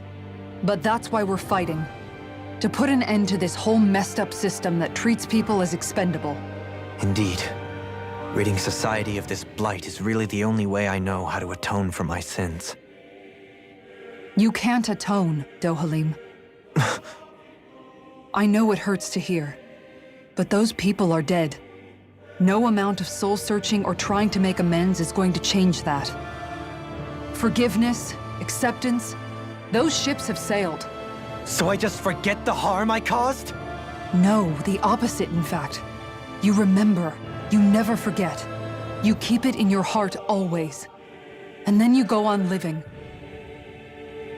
But that's why we're fighting. To put an end to this whole messed up system that treats people as expendable. Indeed. Ridding society of this blight is really the only way I know how to atone for my sins. You can't atone, Dohalim. I know it hurts to hear, but those people are dead. No amount of soul-searching or trying to make amends is going to change that. Forgiveness, acceptance, those ships have sailed. So I just forget the harm I caused? No, the opposite, in fact. You remember. You never forget. You keep it in your heart always. And then you go on living.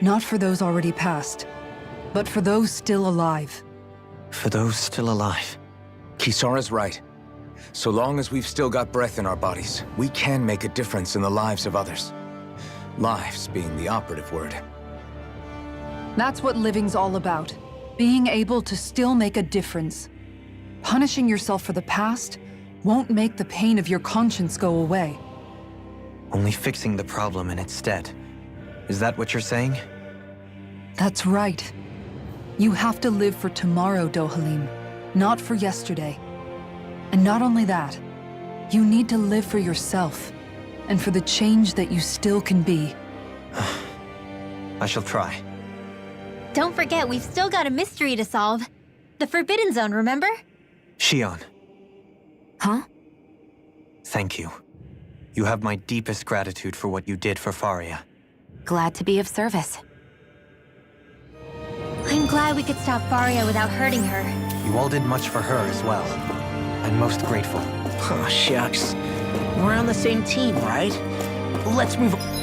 Not for those already past, but for those still alive. For those still alive. Kisara's right. So long as we've still got breath in our bodies, we can make a difference in the lives of others. Lives being the operative word. That's what living's all about. Being able to still make a difference. Punishing yourself for the past won't make the pain of your conscience go away. Only fixing the problem in its stead. Is that what you're saying? That's right. You have to live for tomorrow, Dohalim, not for yesterday. And not only that, you need to live for yourself, and for the change that you still can be. I shall try. Don't forget, we've still got a mystery to solve. The Forbidden Zone, remember? Shion. Huh? Thank you. You have my deepest gratitude for what you did for Faria. Glad to be of service. I'm glad we could stop Faria without hurting her. You all did much for her as well. I'm most grateful. Oh, shucks. We're on the same team, right? Let's move on.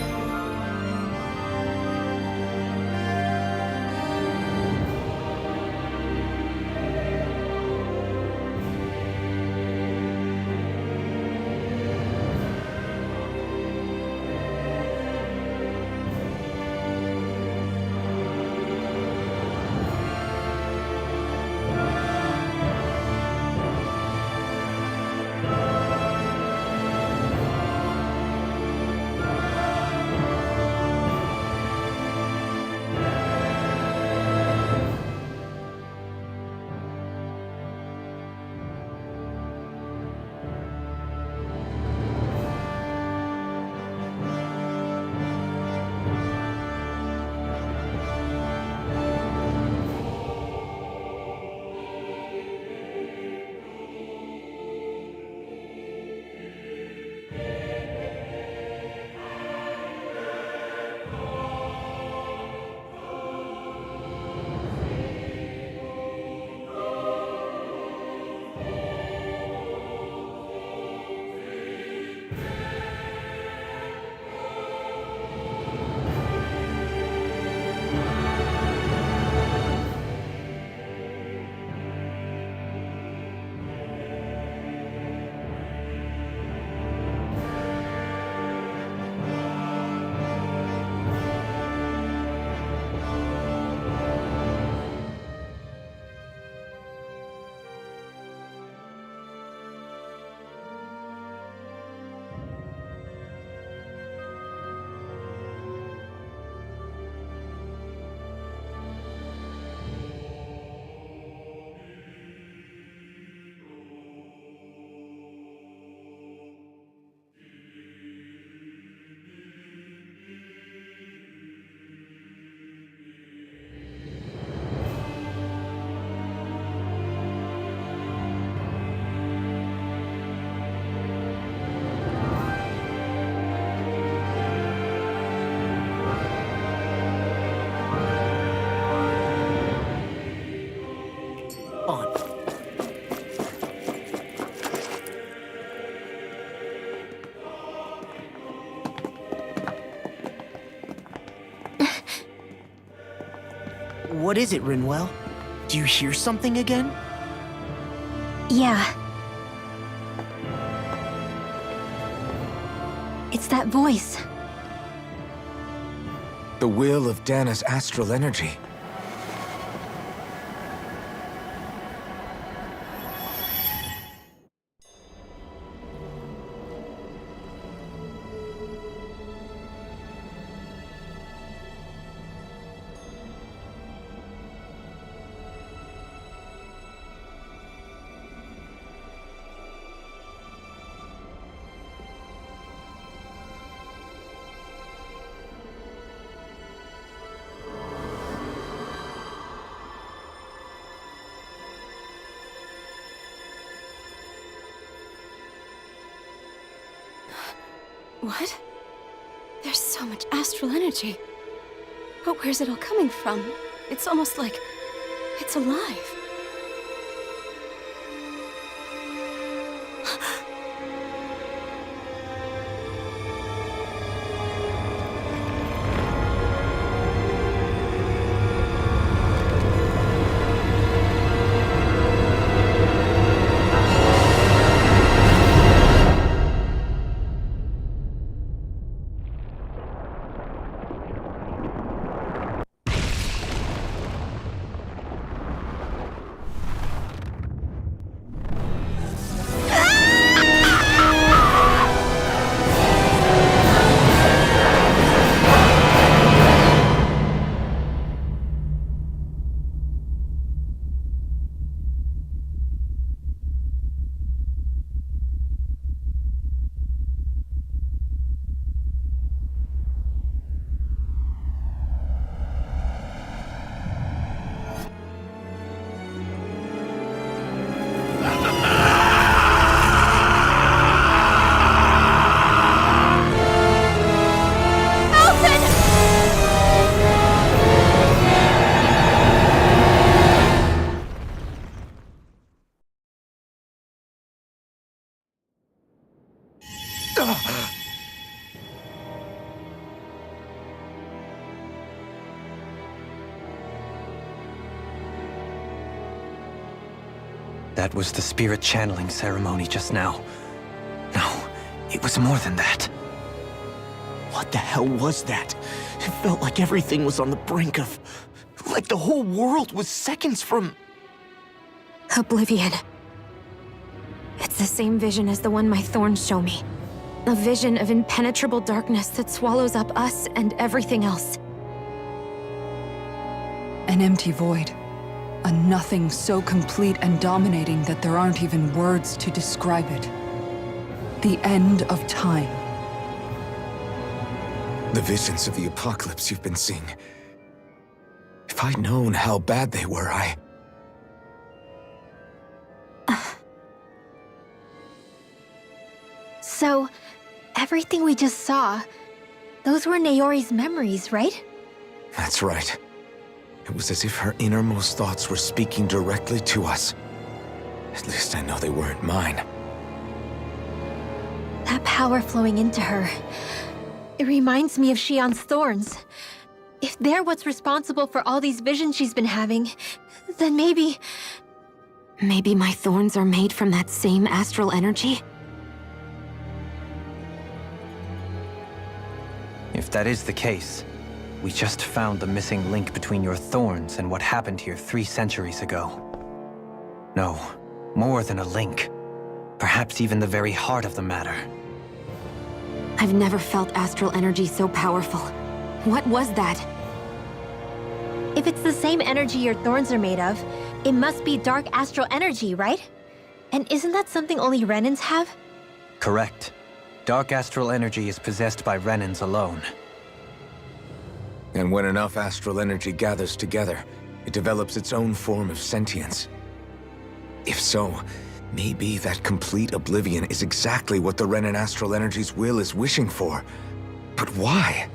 What is it, Rinwell? Do you hear something again? Yeah. It's that voice. The will of Dana's astral energy. What? There's so much astral energy. But where's it all coming from? It's almost like it's alive. That was the spirit channeling ceremony just now. No, it was more than that. What the hell was that? It felt like everything was on the brink of... like the whole world was seconds from... Oblivion. It's the same vision as the one my thorns show me. A vision of impenetrable darkness that swallows up us and everything else. An empty void. A nothing so complete and dominating that there aren't even words to describe it. The end of time. The visions of the apocalypse you've been seeing. If I'd known how bad they were, So, everything we just saw, those were Naori's memories, right? That's right. It was as if her innermost thoughts were speaking directly to us. At least I know they weren't mine. That power flowing into her, it reminds me of Shion's thorns. If they're what's responsible for all these visions she's been having, then maybe... Maybe my thorns are made from that same astral energy? If that is the case, we just found the missing link between your thorns and what happened here 3 centuries ago. No, more than a link. Perhaps even the very heart of the matter. I've never felt astral energy so powerful. What was that? If it's the same energy your thorns are made of, it must be dark astral energy, right? And isn't that something only Renans have? Correct. Dark astral energy is possessed by Renans alone. And when enough astral energy gathers together, it develops its own form of sentience. If so, maybe that complete oblivion is exactly what the Renan astral energy's will is wishing for. But why?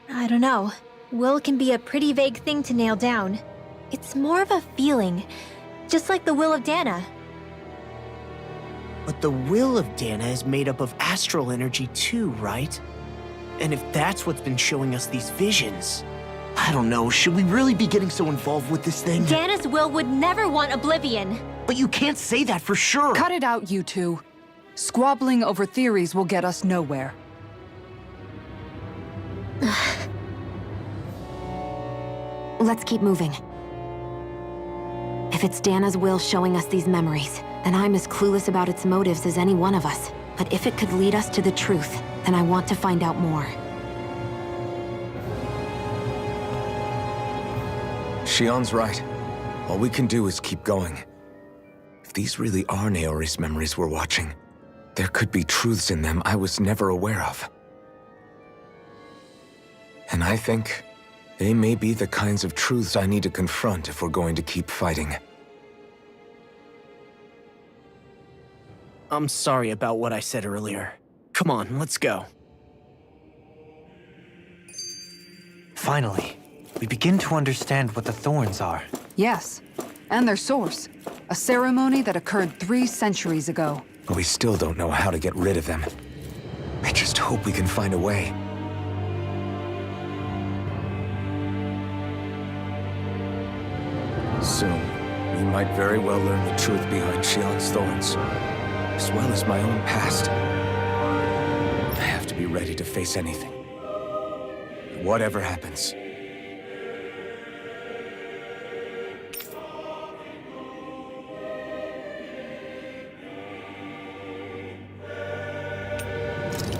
I don't know. Will can be a pretty vague thing to nail down. It's more of a feeling, just like the will of Dana. But the will of Dana is made up of astral energy too, right? And if that's what's been showing us these visions... I don't know, should we really be getting so involved with this thing? Dana's will would never want oblivion. But you can't say that for sure. Cut it out, you two. Squabbling over theories will get us nowhere. Let's keep moving. If it's Dana's will showing us these memories, then I'm as clueless about its motives as any one of us. But if it could lead us to the truth, then I want to find out more. Shion's right. All we can do is keep going. If these really are Naori's memories we're watching, there could be truths in them I was never aware of. And I think they may be the kinds of truths I need to confront if we're going to keep fighting. I'm sorry about what I said earlier. Come on, let's go. Finally, we begin to understand what the thorns are. Yes, and their source. A ceremony that occurred 3 centuries ago. But we still don't know how to get rid of them. I just hope we can find a way. Soon, we might very well learn the truth behind Shield's thorns, as well as my own past. I have to be ready to face anything. Whatever happens.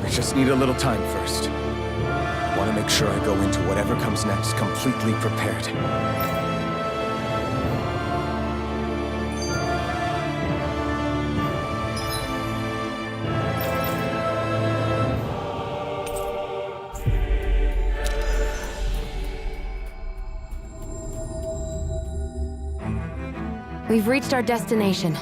I just need a little time first. I want to make sure I go into whatever comes next completely prepared. We've reached our destination.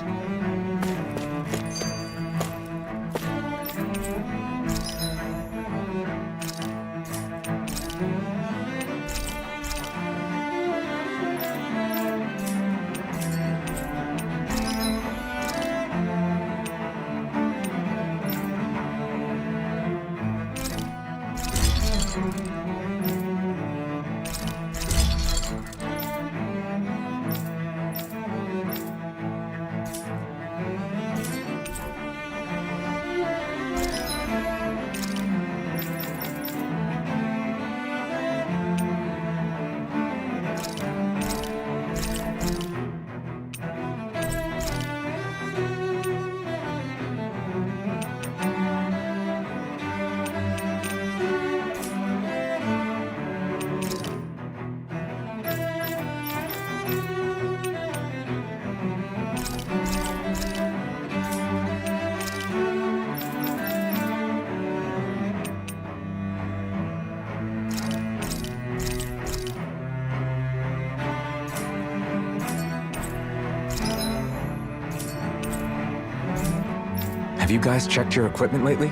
Have you guys checked your equipment lately?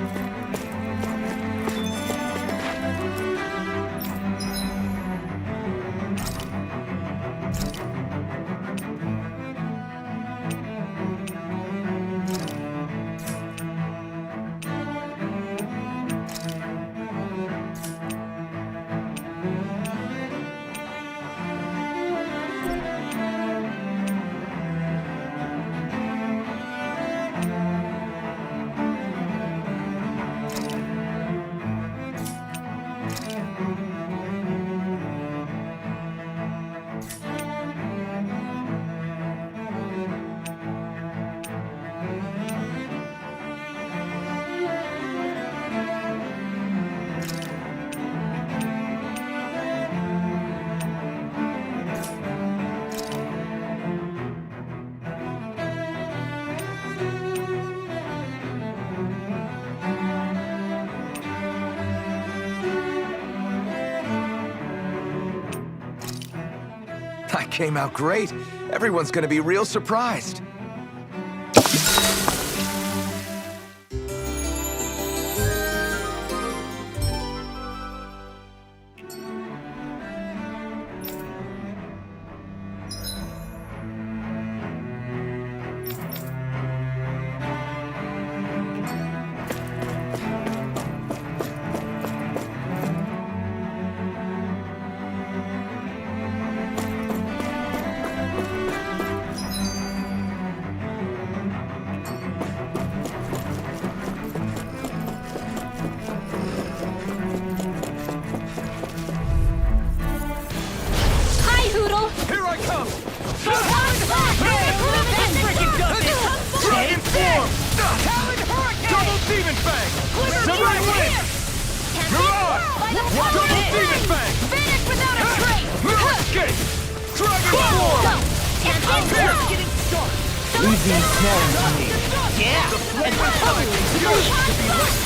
That came out great. Everyone's gonna be real surprised.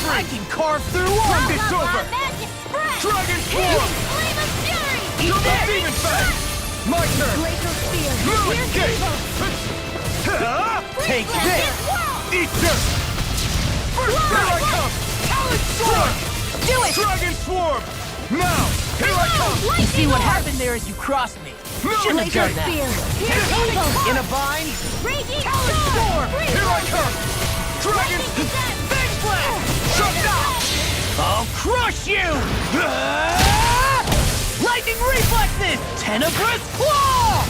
I can carve through all! It's over! Dragon Form! Flame of Fury! Double Demon Fang! My turn! Glacial Spear! Blue Escape! Take this! Eat this! Here I come! Do it! Dragon Swarm! Now! Here I come! You see what happened there as you crossed me. Shouldn't have done that. In a bind. Raging Storm! Here I come! Dragon! Big Blast! Shut down! I'll crush you! Lightning reflexes! Tenebrous Claw!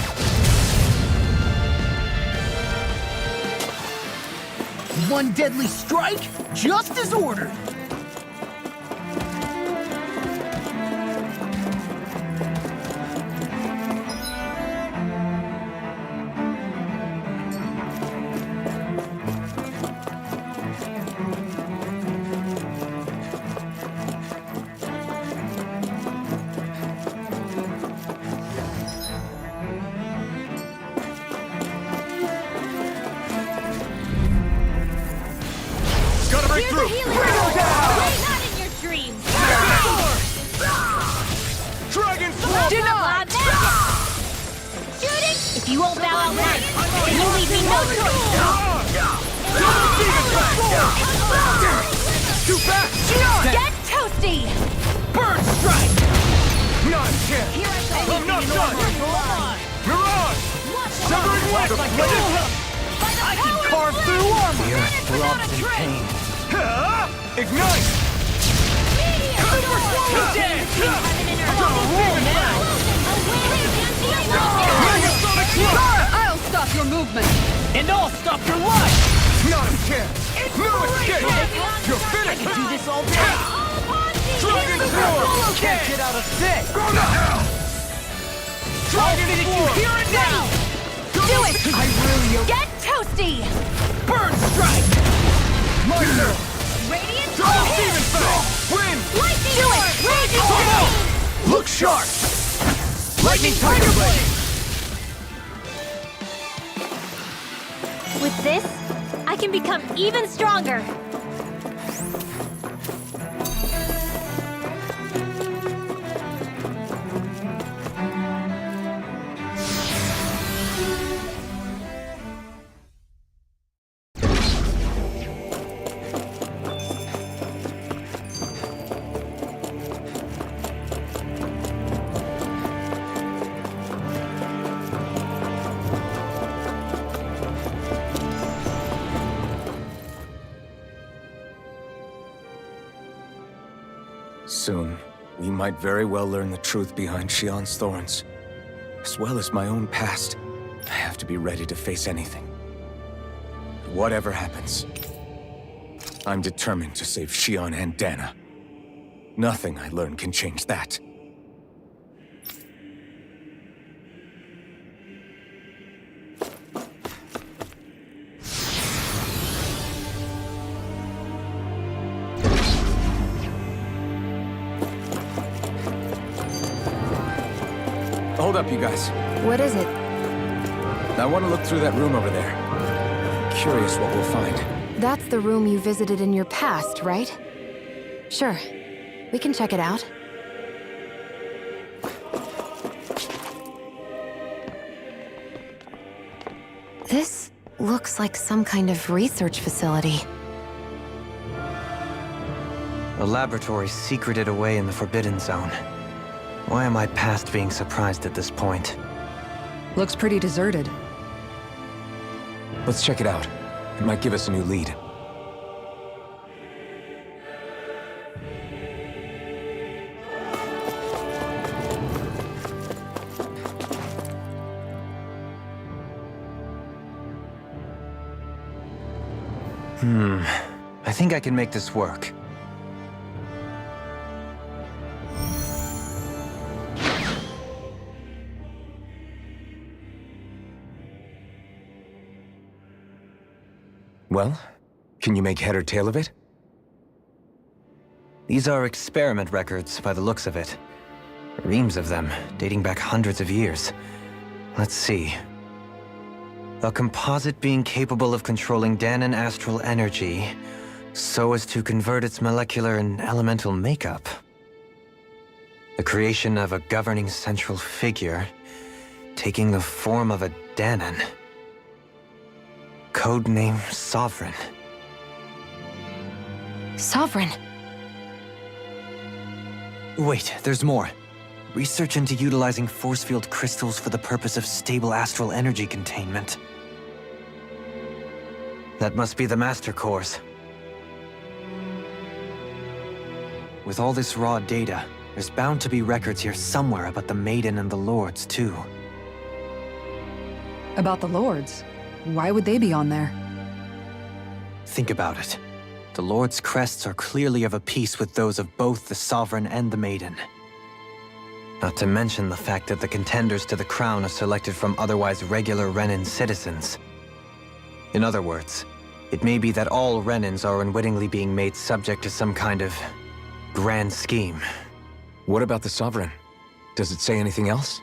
One deadly strike, just as ordered. Gotta break through! Not in your dreams! Dragon Swarm! Denied! Shooting! If you won't bow out now, you'll leave me no choice! Too fast! Get toasty! Bird Strike! Not a chance! I'm not done! Mirage! Severing West! I can carve through armor! The earth throbs in pain. Ignite! I'll stop your movement! And I'll stop your life! Not a chance! No escape! You're I finished! can do this all day! Dragon Swarm! Can't get out of this! Go now! Dragon Finish you Swarm! here and now! Do it! I really Get toasty! Bird Strike! My turn! Radiant Double Demon Fang! Win! Lightning! Do it! Raging Come on! Look sharp! Lightning Tiger Blade! With this, I can become even stronger. Soon, we might very well learn the truth behind Shion's thorns. As well as my own past, I have to be ready to face anything. Whatever happens, I'm determined to save Shion and Dana. Nothing I learn can change that. Hold up, you guys. What is it? I want to look through that room over there. Curious what we'll find. That's the room you visited in your past, right? Sure. We can check it out. This looks like some kind of research facility. A laboratory secreted away in the Forbidden Zone. Why am I past being surprised at this point? Looks pretty deserted. Let's check it out. It might give us a new lead. I think I can make this work. Well, can you make head or tail of it? These are experiment records by the looks of it. Reams of them, dating back hundreds of years. Let's see. A composite being capable of controlling Danon astral energy so as to convert its molecular and elemental makeup. The creation of a governing central figure taking the form of a Danon. Codename Sovereign. Sovereign. Wait, there's more. Research into utilizing force field crystals for the purpose of stable astral energy containment. That must be the Master Cores. With all this raw data, there's bound to be records here somewhere about the Maiden and the Lords, too. About the Lords? Why would they be on there? Think about it. The Lord's crests are clearly of a piece with those of both the Sovereign and the Maiden. Not to mention the fact that the contenders to the crown are selected from otherwise regular Renan citizens. In other words, it may be that all Renans are unwittingly being made subject to some kind of grand scheme. What about the Sovereign? Does it say anything else?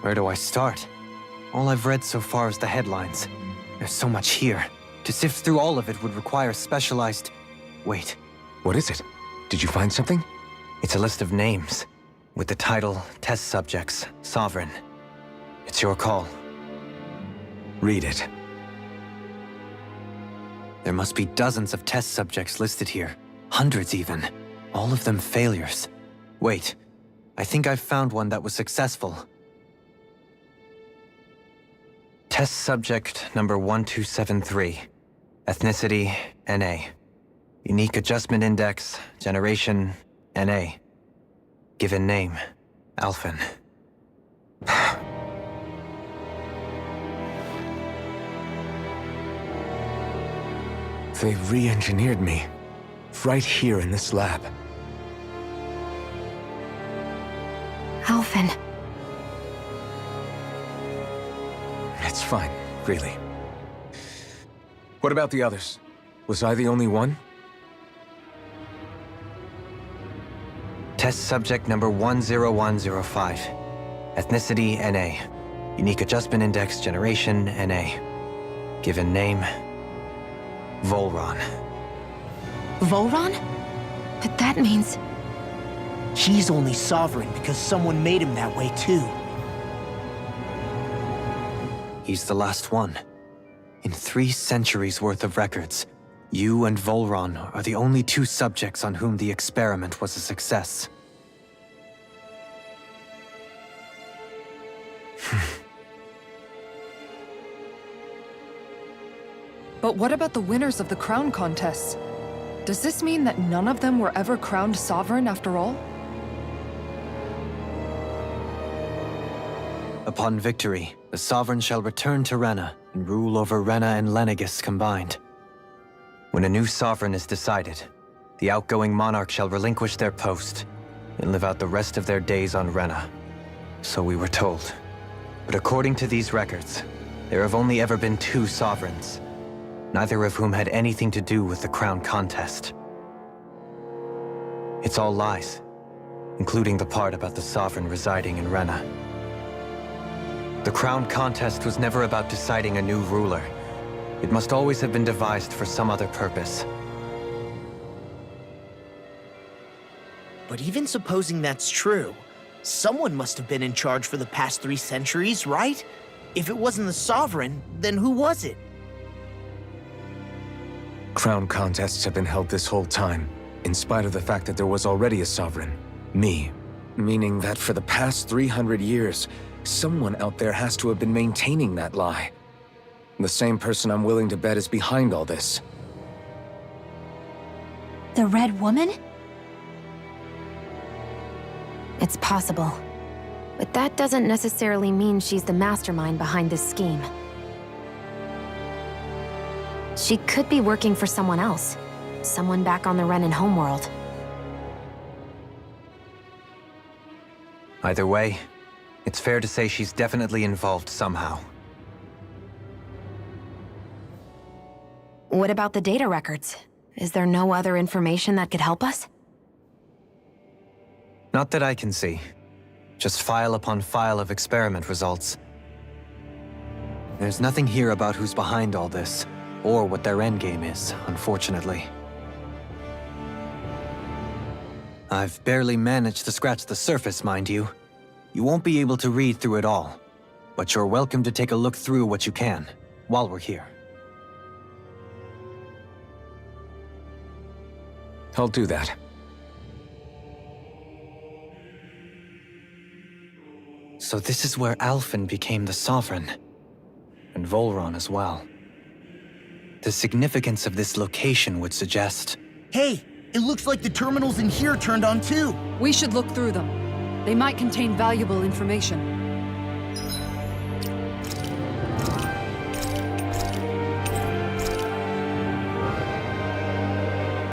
Where do I start? All I've read so far is the headlines. There's so much here. To sift through all of it would require specialized... Wait. What is it? Did you find something? It's a list of names, with the title, Test Subjects, Sovereign. It's your call. Read it. There must be dozens of test subjects listed here. Hundreds even. All of them failures. Wait, I think I've found one that was successful. Test subject number 1273. Ethnicity, NA. Unique adjustment index, generation, NA. Given name, Alphen. They re-engineered me. Right here in this lab. Alphen. It's fine, really. What about the others? Was I the only one? Test subject number 10105. Ethnicity, NA. Unique adjustment index, generation, NA. Given name, Volron. Volron? But that means... He's only sovereign because someone made him that way too. He's the last one. In 3 centuries worth of records, you and Volron are the only 2 subjects on whom the experiment was a success. But what about the winners of the crown contests? Does this mean that none of them were ever crowned sovereign after all? Upon victory, the Sovereign shall return to Rena and rule over Rena and Lenegis combined. When a new Sovereign is decided, the outgoing monarch shall relinquish their post and live out the rest of their days on Rena. So we were told. But according to these records, there have only ever been 2 Sovereigns, neither of whom had anything to do with the crown contest. It's all lies, including the part about the Sovereign residing in Rena. The crown contest was never about deciding a new ruler. It must always have been devised for some other purpose. But even supposing that's true, someone must have been in charge for the past 3 centuries, right? If it wasn't the Sovereign, then who was it? Crown contests have been held this whole time, in spite of the fact that there was already a Sovereign. Me. Meaning that for the past 300 years, someone out there has to have been maintaining that lie. The same person I'm willing to bet is behind all this. The Red Woman? It's possible. But that doesn't necessarily mean she's the mastermind behind this scheme. She could be working for someone else. Someone back on the Renan homeworld. Either way, it's fair to say she's definitely involved somehow. What about the data records? Is there no other information that could help us? Not that I can see. Just file upon file of experiment results. There's nothing here about who's behind all this, or what their endgame is, unfortunately. I've barely managed to scratch the surface, mind you. You won't be able to read through it all, but you're welcome to take a look through what you can, while we're here. I'll do that. So this is where Alphen became the Sovereign. And Volron as well. The significance of this location would suggest... Hey, it looks like the terminals in here turned on too. We should look through them. They might contain valuable information.